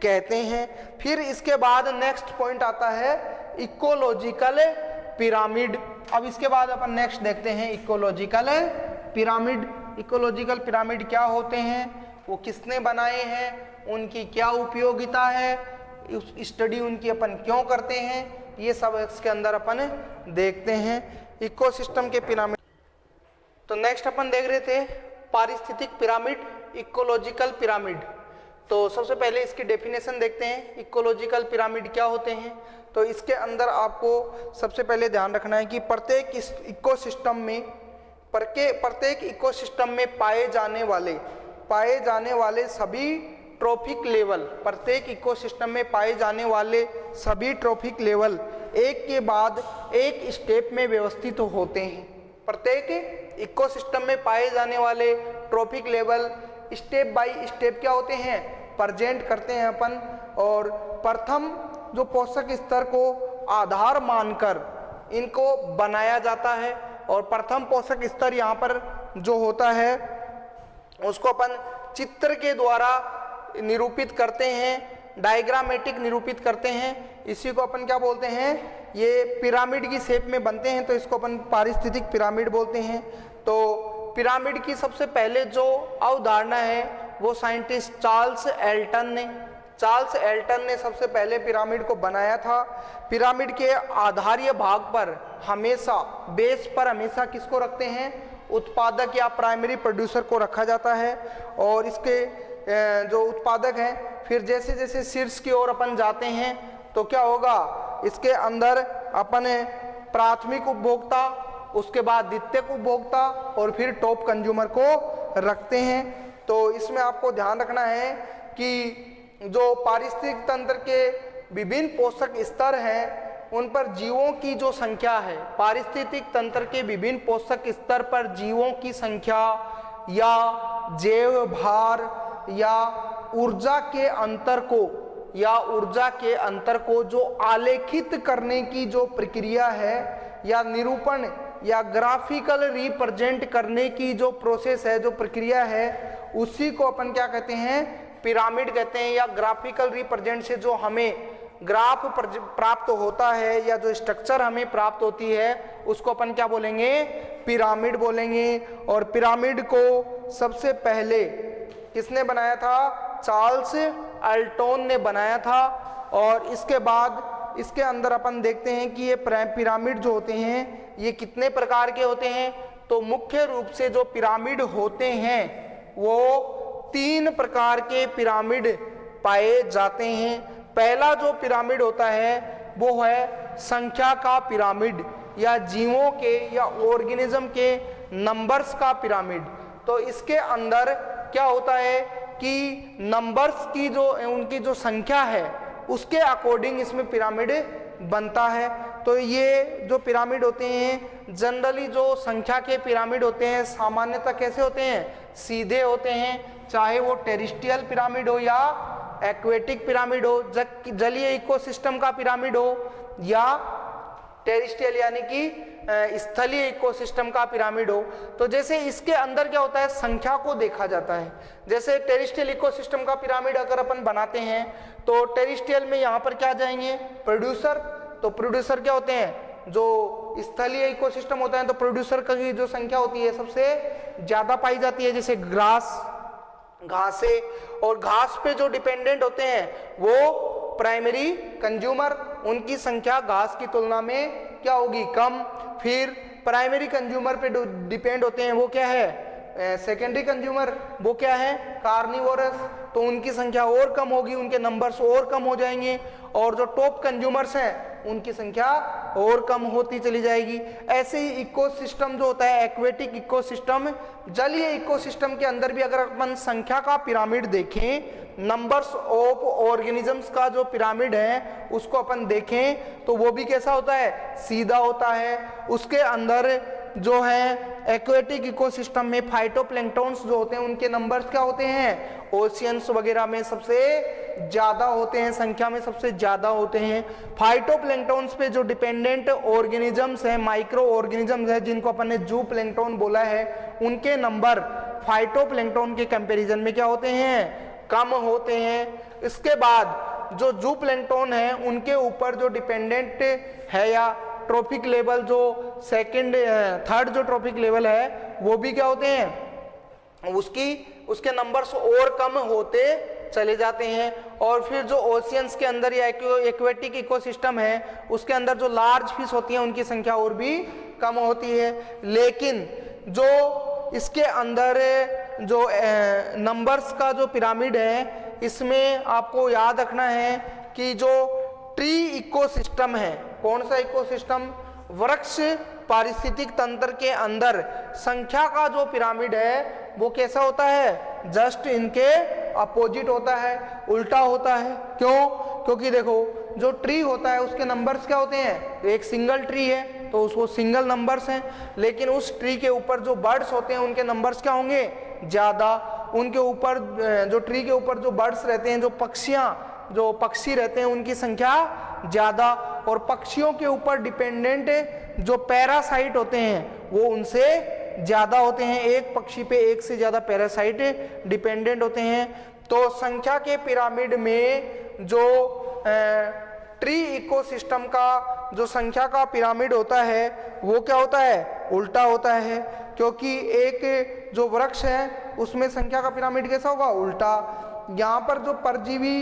कहते हैं। फिर इसके बाद नेक्स्ट पॉइंट आता है इकोलॉजिकल पिरामिड। अब इसके बाद अपन नेक्स्ट देखते हैं इकोलॉजिकल पिरामिड। इकोलॉजिकल पिरामिड क्या होते हैं, वो किसने बनाए हैं, उनकी क्या उपयोगिता है, स्टडी उनकी अपन क्यों करते हैं, ये सब इसके अंदर अपन देखते हैं इकोसिस्टम के पिरामिड। तो नेक्स्ट अपन देख रहे थे पारिस्थितिक पिरामिड, इकोलॉजिकल पिरामिड। तो सबसे पहले इसकी डेफिनेशन देखते हैं, इकोलॉजिकल पिरामिड क्या होते हैं। तो इसके अंदर आपको सबसे पहले ध्यान रखना है कि प्रत्येक इकोसिस्टम में पाए जाने वाले सभी ट्रॉफिक लेवल, प्रत्येक इकोसिस्टम में पाए जाने वाले सभी ट्रॉफिक लेवल एक के बाद एक स्टेप में व्यवस्थित होते हैं। प्रत्येक इकोसिस्टम में पाए जाने वाले trophic level step by step क्या होते हैं, प्रेजेंट करते हैं अपन। और प्रथम जो पोषक स्तर को आधार मानकर इनको बनाया जाता है, और प्रथम पोषक स्तर यहाँ पर जो होता है उसको अपन चित्र के द्वारा निरूपित करते हैं, डायग्रामेटिक निरूपित करते हैं। इसी को अपन क्या बोलते हैं, ये पिरामिड की शेप में बनते हैं, तो इसको अपन पारिस्थितिक पिरामिड बोलते हैं। तो पिरामिड की सबसे पहले जो अवधारणा है वो साइंटिस्ट चार्ल्स एल्टन ने सबसे पहले पिरामिड को बनाया था। पिरामिड के आधारीय भाग पर हमेशा, बेस पर हमेशा किसको रखते हैं, उत्पादक या प्राइमरी प्रोड्यूसर को रखा जाता है। और इसके जो उत्पादक हैं, फिर जैसे जैसे शीर्ष की ओर अपन जाते हैं तो क्या होगा, इसके अंदर अपन प्राथमिक उपभोक्ता, उसके बाद द्वितीयक उपभोक्ता और फिर टॉप कंज्यूमर को रखते हैं। तो इसमें आपको ध्यान रखना है कि जो पारिस्थितिक तंत्र के विभिन्न पोषक स्तर हैं उन पर जीवों की जो संख्या है, पारिस्थितिक तंत्र के विभिन्न पोषक स्तर पर जीवों की संख्या या जैव भार या ऊर्जा के अंतर को जो आलेखित करने की जो प्रक्रिया है या निरूपण या ग्राफिकल रिप्रेजेंट करने की जो प्रोसेस है, जो प्रक्रिया है, उसी को अपन क्या कहते हैं, पिरामिड कहते हैं। या ग्राफिकल रिप्रेजेंट से जो हमें ग्राफ प्राप्त होता है या जो स्ट्रक्चर हमें प्राप्त होती है उसको अपन क्या बोलेंगे, पिरामिड बोलेंगे। और पिरामिड को सबसे पहले किसने बनाया था, चार्ल्स अल्टोन ने बनाया था। और इसके बाद इसके अंदर अपन देखते हैं कि ये पिरामिड जो होते हैं ये कितने प्रकार के होते हैं। तो मुख्य रूप से जो पिरामिड होते हैं वो 3 प्रकार के पिरामिड पाए जाते हैं। पहला जो पिरामिड होता है वो है संख्या का पिरामिड, या जीवों के या ऑर्गेनिज्म के नंबर्स का पिरामिड। तो इसके अंदर क्या होता है कि नंबर्स की जो उनकी जो संख्या है उसके अकॉर्डिंग इसमें पिरामिड बनता है। तो ये जो पिरामिड होते हैं जनरली जो संख्या के पिरामिड होते हैं सामान्यतः कैसे होते हैं, सीधे होते हैं, चाहे वो टेरेस्ट्रियल पिरामिड हो या एक्वेटिक पिरामिड हो, जलीय इकोसिस्टम का पिरामिड हो या टेरेस्ट्रियल यानी कि स्थलीय इकोसिस्टम का पिरामिड हो। तो जैसे इसके अंदर क्या होता है, संख्या को देखा जाता है। जैसे टेरेस्ट्रियल इकोसिस्टम का पिरामिड अगर अपन बनाते हैं तो टेरेस्ट्रियल में यहाँ पर क्या जाएंगे, प्रोड्यूसर। तो प्रोड्यूसर क्या होते हैं, जो स्थलीय इकोसिस्टम होता है तो प्रोड्यूसर की जो संख्या होती है सबसे ज्यादा पाई जाती है, जैसे घासे। और घास पे जो डिपेंडेंट होते हैं वो प्राइमरी कंज्यूमर, उनकी संख्या घास की तुलना में क्या होगी, कम। फिर प्राइमरी कंज्यूमर पे डिपेंड होते हैं वो क्या है, सेकेंडरी कंज्यूमर, वो क्या है, कार्निवोरस, तो उनकी संख्या और कम होगी, उनके नंबर्स और कम हो जाएंगे। और जो टॉप कंज्यूमर्स हैं उनकी संख्या और कम होती चली जाएगी। ऐसे ही इकोसिस्टम जो होता है एक्वेटिक इकोसिस्टम, जलीय इकोसिस्टम के अंदर भी अगर अपन संख्या का पिरामिड देखें, नंबर्स ऑफ ऑर्गेनिजम्स का जो पिरामिड है उसको अपन देखें तो वो भी कैसा होता है, सीधा होता है। उसके अंदर जो है एक्वेटिक इकोसिस्टम में फाइटोप्लैंक्टन्स जो होते हैं उनके नंबर्स क्या होते हैं, ओशियंस वगैरह में सबसे ज्यादा होते हैं, संख्या में सबसे ज्यादा होते हैं। फाइटोप्लैंक्टन्स पे जो डिपेंडेंट ऑर्गेनिजम्स हैं, माइक्रो ऑर्गेनिजम्स हैं जिनको अपन ने जू प्लैंक्टन बोला है, उनके नंबर फाइटोप्लैंक्टन के कंपैरिजन में क्या होते हैं, कम होते हैं। इसके बाद जो जू प्लैंक्टन है उनके ऊपर जो डिपेंडेंट है या ट्रॉफिक लेवल जो थर्ड जो ट्रॉफिक लेवल है वो भी क्या होते हैं, उसके नंबर्स और कम होते चले जाते हैं। और फिर जो ओशियंस के अंदर या एक्वेटिक इकोसिस्टम है उसके अंदर जो लार्ज फिश होती हैं उनकी संख्या और भी कम होती है। लेकिन जो इसके अंदर जो नंबर्स का जो पिरामिड है इसमें आपको याद रखना है कि जो ट्री इकोसिस्टम है, कौन सा इकोसिस्टम, वृक्ष पारिस्थितिक तंत्र के अंदर संख्या का जो पिरामिड है वो कैसा होता है, जस्ट इनके अपोजिट होता है, उल्टा होता है। क्यों, क्योंकि देखो जो ट्री होता है उसके नंबर्स क्या होते हैं, एक सिंगल ट्री है तो उसको सिंगल नंबर्स हैं, लेकिन उस ट्री के ऊपर जो बर्ड्स होते हैं उनके नंबर्स क्या होंगे, ज्यादा। उनके ऊपर जो ट्री के ऊपर जो बर्ड्स रहते हैं, जो पक्षी रहते हैं उनकी संख्या ज्यादा। और पक्षियों के ऊपर डिपेंडेंट जो पैरासाइट होते हैं वो उनसे ज्यादा होते हैं, एक पक्षी पे एक से ज्यादा पैरासाइट डिपेंडेंट होते हैं। तो संख्या के पिरामिड में जो ट्री इकोसिस्टम का जो संख्या का पिरामिड होता है वो क्या होता है, उल्टा होता है, क्योंकि एक जो वृक्ष है उसमें संख्या का पिरामिड कैसा होगा, उल्टा। यहाँ पर जो परजीवी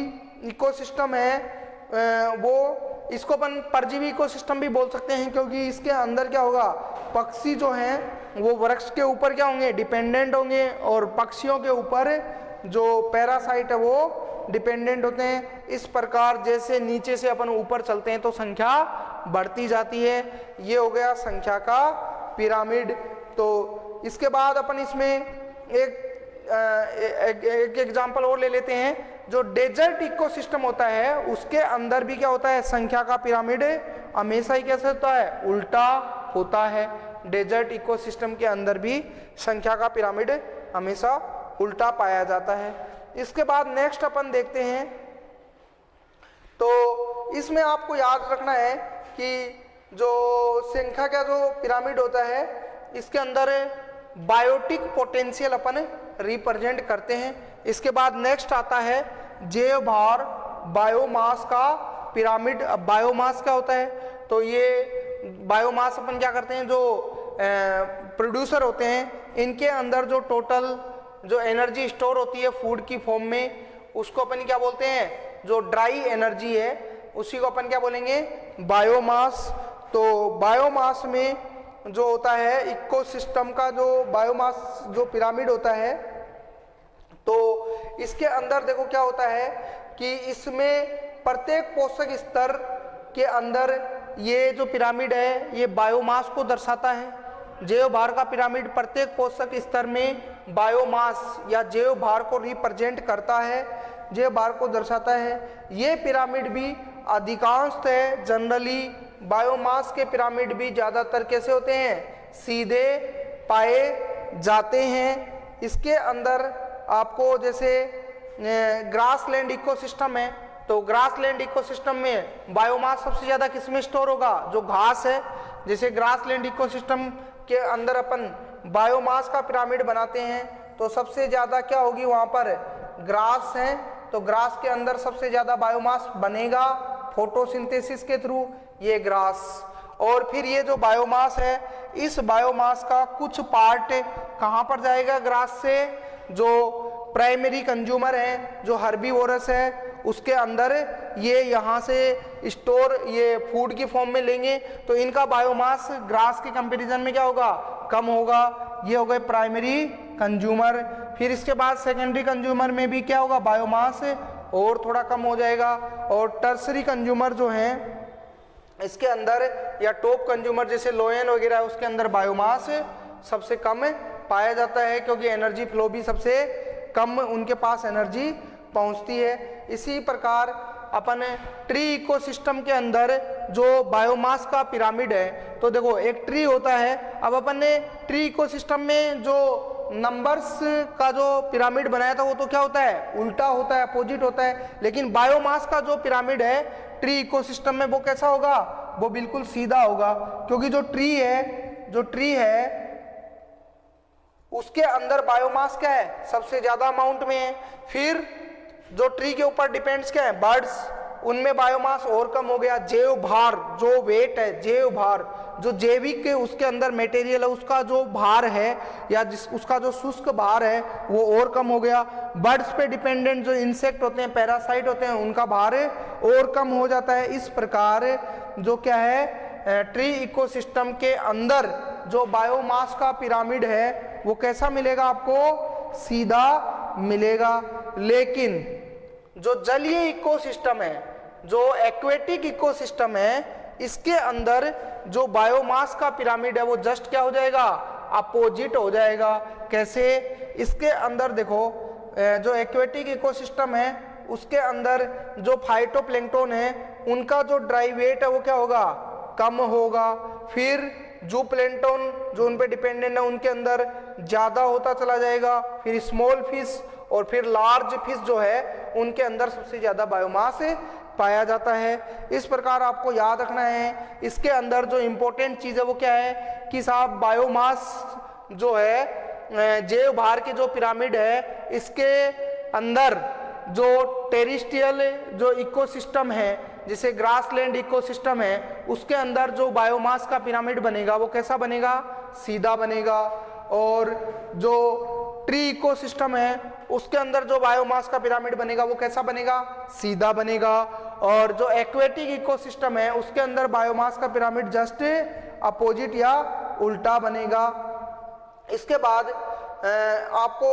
इकोसिस्टम है वो इसको अपन परजीवी इकोसिस्टम भी बोल सकते हैं, क्योंकि इसके अंदर क्या होगा, पक्षी जो हैं वो वृक्ष के ऊपर क्या होंगे, डिपेंडेंट होंगे, और पक्षियों के ऊपर जो पैरासाइट है वो डिपेंडेंट होते हैं। इस प्रकार जैसे नीचे से अपन ऊपर चलते हैं तो संख्या बढ़ती जाती है। ये हो गया संख्या का पिरामिड। तो इसके बाद अपन इसमें एक एग्जाम्पल और ले लेते हैं। जो डेजर्ट इकोसिस्टम होता है उसके अंदर भी क्या होता है, संख्या का पिरामिड हमेशा ही कैसे होता है, उल्टा होता है। डेजर्ट इकोसिस्टम के अंदर भी संख्या का पिरामिड हमेशा उल्टा पाया जाता है। इसके बाद नेक्स्ट अपन देखते हैं, तो इसमें आपको याद रखना है कि जो श्रृंखला का जो पिरामिड होता है इसके अंदर बायोटिक पोटेंशियल अपन रिप्रेजेंट करते हैं। इसके बाद नेक्स्ट आता है जैव भार बायोमास का पिरामिड। अब बायोमास क्या होता है, तो ये बायोमास अपन क्या करते हैं, जो प्रोड्यूसर होते हैं इनके अंदर जो टोटल जो एनर्जी स्टोर होती है फूड की फॉर्म में, उसको अपन क्या बोलते हैं, जो ड्राई एनर्जी है उसी को अपन क्या बोलेंगे, बायोमास। तो बायोमास में जो होता है इकोसिस्टम का जो बायोमास जो पिरामिड होता है, तो इसके अंदर देखो क्या होता है कि इसमें प्रत्येक पोषक स्तर के अंदर ये जो पिरामिड है ये बायोमास को दर्शाता है। जैव भार का पिरामिड प्रत्येक पोषक स्तर में बायोमास या जैव भार को रिप्रेजेंट करता है, जैव भार को दर्शाता है। ये पिरामिड भी अधिकांशतः जनरली बायोमास के पिरामिड भी ज़्यादातर कैसे होते हैं, सीधे पाए जाते हैं। इसके अंदर आपको जैसे ग्रासलैंड इकोसिस्टम है, तो ग्रासलैंड इकोसिस्टम में बायोमास सबसे ज़्यादा किसमें स्टोर होगा, जो घास है। जैसे ग्रासलैंड इकोसिस्टम के अंदर अपन बायोमास का पिरामिड बनाते हैं तो सबसे ज़्यादा क्या होगी वहाँ पर, ग्रास है, तो ग्रास के अंदर सबसे ज़्यादा बायोमास बनेगा फोटोसिंथेसिस के थ्रू, ये ग्रास। और फिर ये जो बायोमास है इस बायोमास का कुछ पार्ट कहाँ पर जाएगा ग्रास से, जो प्राइमरी कंज्यूमर है, जो हर्बीवोरस है, उसके अंदर ये यहाँ से स्टोर ये फूड की फॉर्म में लेंगे, तो इनका बायोमास ग्रास के कंपैरिजन में क्या होगा, कम होगा। ये हो गए प्राइमरी कंज्यूमर। फिर इसके बाद सेकेंडरी कंज्यूमर में भी क्या होगा, बायोमास और थोड़ा कम हो जाएगा। और टर्सरी कंज्यूमर जो है इसके अंदर या टॉप कंज्यूमर जैसे लोयन वगैरह है उसके अंदर बायोमास सबसे कम पाया जाता है, क्योंकि एनर्जी फ्लो भी सबसे कम उनके पास एनर्जी पहुंचती है। इसी प्रकार अपन ट्री इकोसिस्टम के अंदर जो बायोमास का पिरामिड है, तो देखो एक ट्री होता है, अब अपन ने ट्री इकोसिस्टम में जो नंबर्स का जो पिरामिड बनाया था वो तो क्या होता है, उल्टा होता है, अपोजिट होता है। लेकिन बायोमास का जो पिरामिड है ट्री इकोसिस्टम में वो कैसा होगा, वो बिल्कुल सीधा होगा, क्योंकि जो ट्री है उसके अंदर बायोमास क्या है, सबसे ज्यादा अमाउंट में है। फिर जो ट्री के ऊपर डिपेंड्स क्या है, बर्ड्स, उनमें बायोमास और कम हो गया। जैव भार जो वेट है, जैव भार जो जैविक के उसके अंदर मटेरियल है उसका जो भार है या उसका जो शुष्क भार है वो और कम हो गया। बर्ड्स पे डिपेंडेंट जो इंसेक्ट होते हैं, पैरासाइट होते हैं, उनका भार और कम हो जाता है। इस प्रकार जो क्या है ट्री इकोसिस्टम के अंदर जो बायोमास का पिरामिड है वो कैसा मिलेगा आपको, सीधा मिलेगा। लेकिन जो जलीय इकोसिस्टम है, जो एक्वेटिक इकोसिस्टम है, इसके अंदर जो बायोमास का पिरामिड है वो जस्ट क्या हो जाएगा, अपोजिट हो जाएगा। कैसे, इसके अंदर देखो जो एक्वेटिक इकोसिस्टम है उसके अंदर जो फाइटोप्लैंक्टन है उनका जो ड्राई वेट है वो क्या होगा, कम होगा। फिर जो प्लैंक्टन जो उन पे डिपेंडेंट है उनके अंदर ज्यादा होता चला जाएगा। फिर स्मॉल फिश और फिर लार्ज फिश जो है उनके अंदर सबसे ज्यादा बायोमास पाया जाता है। इस प्रकार आपको याद रखना है। इसके अंदर जो इम्पोर्टेंट चीज है वो क्या है कि साहब बायोमास जो है जैव भार के जो पिरामिड है इसके अंदर जो टेरिस्ट्रियल जो इकोसिस्टम है जैसे ग्रासलैंड इकोसिस्टम है उसके अंदर जो बायोमास का पिरामिड बनेगा वो कैसा बनेगा, सीधा बनेगा। और जो ट्री इकोसिस्टम है उसके अंदर जो बायोमास का पिरामिड बनेगा वो कैसा बनेगा, सीधा बनेगा। और जो एक्वेटिक इकोसिस्टम है उसके अंदर बायोमास का पिरामिड जस्ट अपोजिट या उल्टा बनेगा। इसके बाद आपको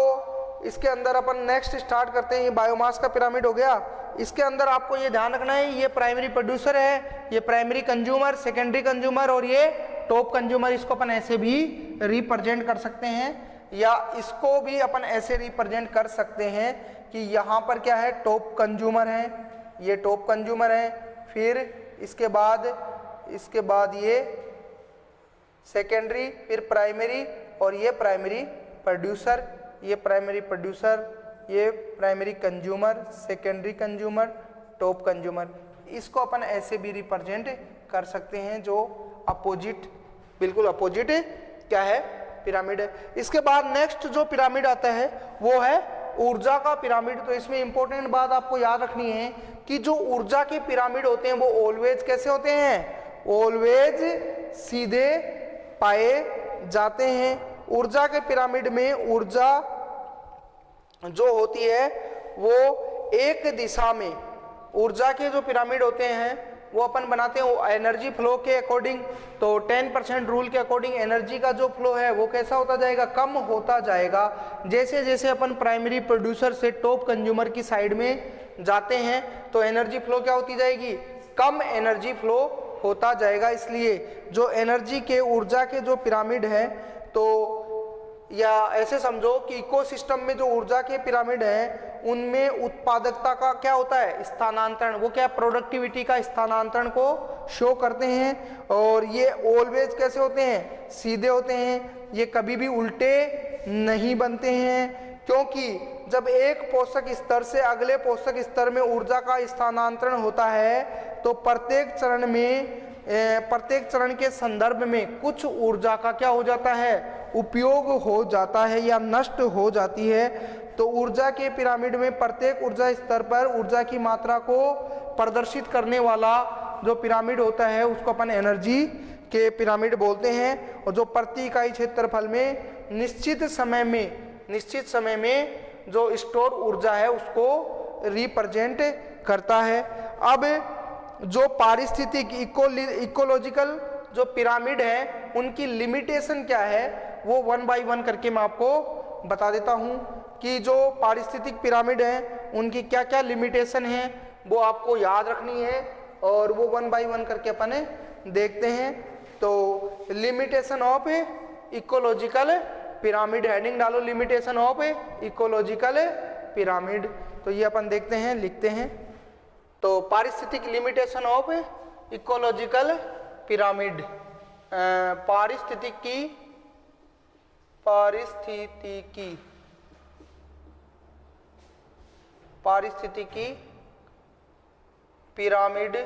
इसके अंदर अपन नेक्स्ट स्टार्ट करते हैं। ये बायोमास का पिरामिड हो गया। इसके अंदर आपको ये ध्यान रखना है, ये प्राइमरी प्रोड्यूसर है, ये प्राइमरी कंज्यूमर, सेकेंडरी कंज्यूमर और ये टॉप कंज्यूमर। इसको अपन ऐसे भी रिप्रेजेंट कर सकते हैं या इसको भी अपन ऐसे रिप्रेजेंट कर सकते हैं कि यहाँ पर क्या है, टॉप कंज्यूमर है, ये टॉप कंज्यूमर है। फिर इसके बाद ये सेकेंडरी, फिर प्राइमरी और ये प्राइमरी प्रोड्यूसर, ये प्राइमरी प्रोड्यूसर, ये primary consumer, secondary consumer, top consumer. इसको अपन ऐसे भी रिप्रेजेंट कर सकते हैं जो अपोजिट, बिल्कुल अपोजिट क्या है, पिरामिड है। इसके बाद नेक्स्ट जो पिरामिड आता है वो है ऊर्जा का पिरामिड। तो इसमें इंपॉर्टेंट बात आपको याद रखनी है कि जो ऊर्जा के पिरामिड होते हैं वो ऑलवेज कैसे होते हैं, ऑलवेज सीधे पाए जाते हैं। ऊर्जा के पिरामिड में ऊर्जा जो होती है वो एक दिशा में, ऊर्जा के जो पिरामिड होते हैं वो अपन बनाते हैं एनर्जी फ्लो के अकॉर्डिंग। तो 10% रूल के अकॉर्डिंग एनर्जी का जो फ्लो है वो कैसा होता जाएगा, कम होता जाएगा। जैसे जैसे अपन प्राइमरी प्रोड्यूसर से टॉप कंज्यूमर की साइड में जाते हैं तो एनर्जी फ्लो क्या होती जाएगी, कम एनर्जी फ्लो होता जाएगा। इसलिए जो एनर्जी के ऊर्जा के जो पिरामिड है, तो या ऐसे समझो कि इकोसिस्टम में जो ऊर्जा के पिरामिड हैं उनमें उत्पादकता का क्या होता है, स्थानांतरण, वो क्या प्रोडक्टिविटी का स्थानांतरण को शो करते हैं। और ये ऑलवेज कैसे होते हैं, सीधे होते हैं, ये कभी भी उल्टे नहीं बनते हैं। क्योंकि जब एक पोषक स्तर से अगले पोषक स्तर में ऊर्जा का स्थानांतरण होता है तो प्रत्येक चरण के संदर्भ में कुछ ऊर्जा का क्या हो जाता है, उपयोग हो जाता है या नष्ट हो जाती है। तो ऊर्जा के पिरामिड में प्रत्येक ऊर्जा स्तर पर ऊर्जा की मात्रा को प्रदर्शित करने वाला जो पिरामिड होता है उसको अपन एनर्जी के पिरामिड बोलते हैं। और जो प्रति इकाई क्षेत्रफल में निश्चित समय में जो स्टोर ऊर्जा है उसको रिप्रेजेंट करता है। अब जो पारिस्थितिक इकोलॉजिकल जो पिरामिड है उनकी लिमिटेशन क्या है वो 1 बाय 1 करके मैं आपको बता देता हूं कि जो पारिस्थितिक पिरामिड है उनकी क्या क्या लिमिटेशन है वो आपको याद रखनी है और वो 1 बाय 1 करके अपन देखते हैं। तो limitation of ecological pyramid, heading डालो लिमिटेशन ऑफ इकोलॉजिकल पिरामिड। तो ये अपन देखते हैं, लिखते हैं। तो पारिस्थितिक लिमिटेशन ऑफ इकोलॉजिकल पिरामिड, पारिस्थितिकी पिरामिड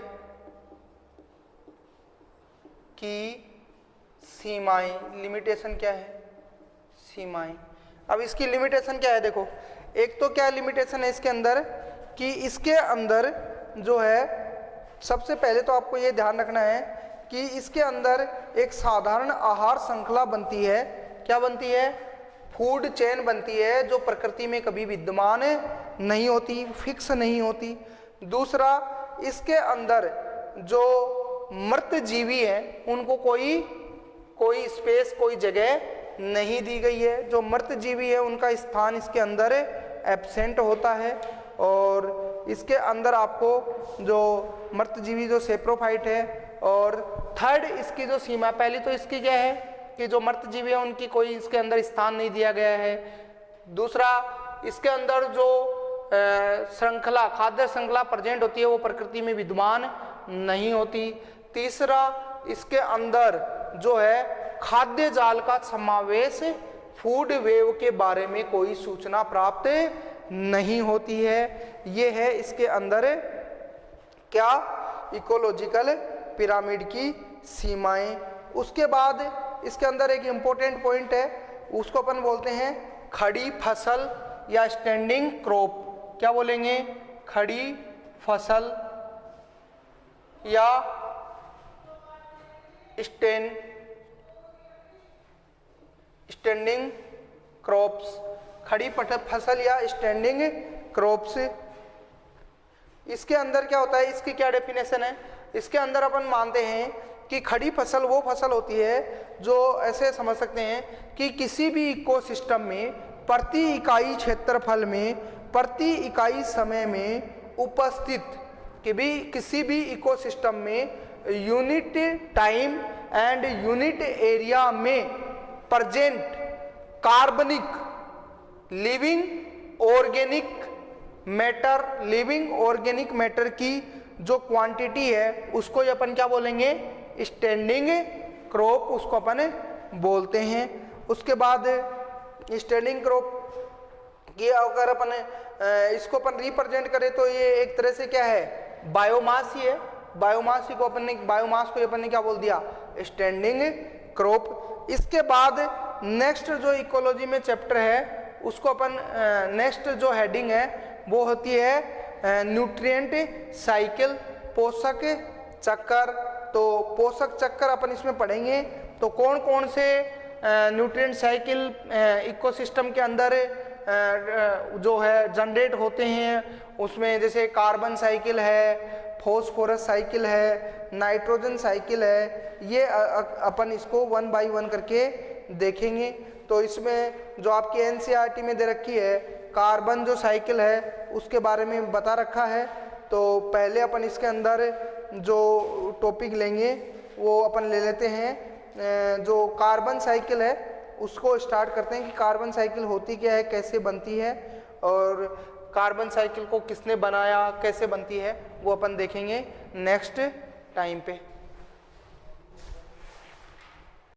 की सीमाएं, लिमिटेशन क्या है, सीमाएं। अब इसकी लिमिटेशन क्या है, देखो एक तो क्या लिमिटेशन है इसके अंदर कि इसके अंदर जो है सबसे पहले तो आपको ये ध्यान रखना है कि इसके अंदर एक साधारण आहार श्रृंखला बनती है। क्या बनती है, फूड चेन बनती है जो प्रकृति में कभी विद्यमान नहीं होती, फिक्स नहीं होती। दूसरा, इसके अंदर जो मृत जीवी हैं उनको कोई स्पेस, कोई जगह नहीं दी गई है। जो मृत जीवी है उनका स्थान इसके अंदर एब्सेंट होता है। और इसके अंदर आपको जो मृत जीवी जो सेप्रोफाइट है, और थर्ड इसकी जो सीमा, पहली तो इसकी क्या है कि जो मृत जीवी है उनकी कोई इसके अंदर स्थान नहीं दिया गया है। दूसरा, इसके अंदर जो श्रृंखला, खाद्य श्रृंखला प्रेजेंट होती है वो प्रकृति में विद्यमान नहीं होती। तीसरा, इसके अंदर जो है खाद्य जाल का समावेश, फूड वेव के बारे में कोई सूचना प्राप्त नहीं होती है। ये है इसके अंदर क्या, इकोलॉजिकल पिरामिड की सीमाएं। उसके बाद इसके अंदर एक इम्पोर्टेंट पॉइंट है, उसको अपन बोलते हैं खड़ी फसल या स्टैंडिंग क्रॉप। क्या बोलेंगे, खड़ी फसल या स्टैंडिंग क्रॉप्स, खड़ी फसल या स्टैंडिंग क्रॉप्स। इसके अंदर क्या होता है, इसकी क्या डेफिनेशन है, इसके अंदर अपन मानते हैं कि खड़ी फसल वो फसल होती है जो ऐसे समझ सकते हैं कि किसी भी इकोसिस्टम में प्रति इकाई क्षेत्रफल में प्रति इकाई समय में उपस्थित किसी भी इकोसिस्टम में unit time and unit area में प्रेजेंट कार्बनिक लिविंग ऑर्गेनिक मैटर की जो क्वांटिटी है उसको अपन क्या बोलेंगे, स्टैंडिंग क्रॉप, उसको अपन बोलते हैं। उसके बाद स्टैंडिंग क्रॉप की अगर अपन इसको अपन रिप्रेजेंट करें तो ये एक तरह से क्या है, बायोमास ही है। बायोमास को अपन ने क्या बोल दिया, स्टैंडिंग क्रॉप। इसके बाद नेक्स्ट जो इकोलॉजी में चैप्टर है उसको अपन नेक्स्ट जो हेडिंग है वो होती है न्यूट्रिएंट साइकिल, पोषक चक्कर। तो पोषक चक्कर अपन इसमें पढ़ेंगे। तो कौन कौन से न्यूट्रिएंट साइकिल इकोसिस्टम के अंदर जो है जनरेट होते हैं, उसमें जैसे कार्बन साइकिल है, फॉस्फोरस साइकिल है, नाइट्रोजन साइकिल है, ये अपन इसको 1 बाय 1 करके देखेंगे। तो इसमें जो आपकी एनसीईआरटी में दे रखी है कार्बन जो साइकिल है उसके बारे में बता रखा है। तो पहले अपन इसके अंदर जो टॉपिक लेंगे वो अपन ले लेते हैं जो कार्बन साइकिल है उसको स्टार्ट करते हैं कि कार्बन साइकिल होती क्या है, कैसे बनती है, और कार्बन साइकिल को किसने बनाया, कैसे बनती है, वो अपन देखेंगे नेक्स्ट टाइम पे।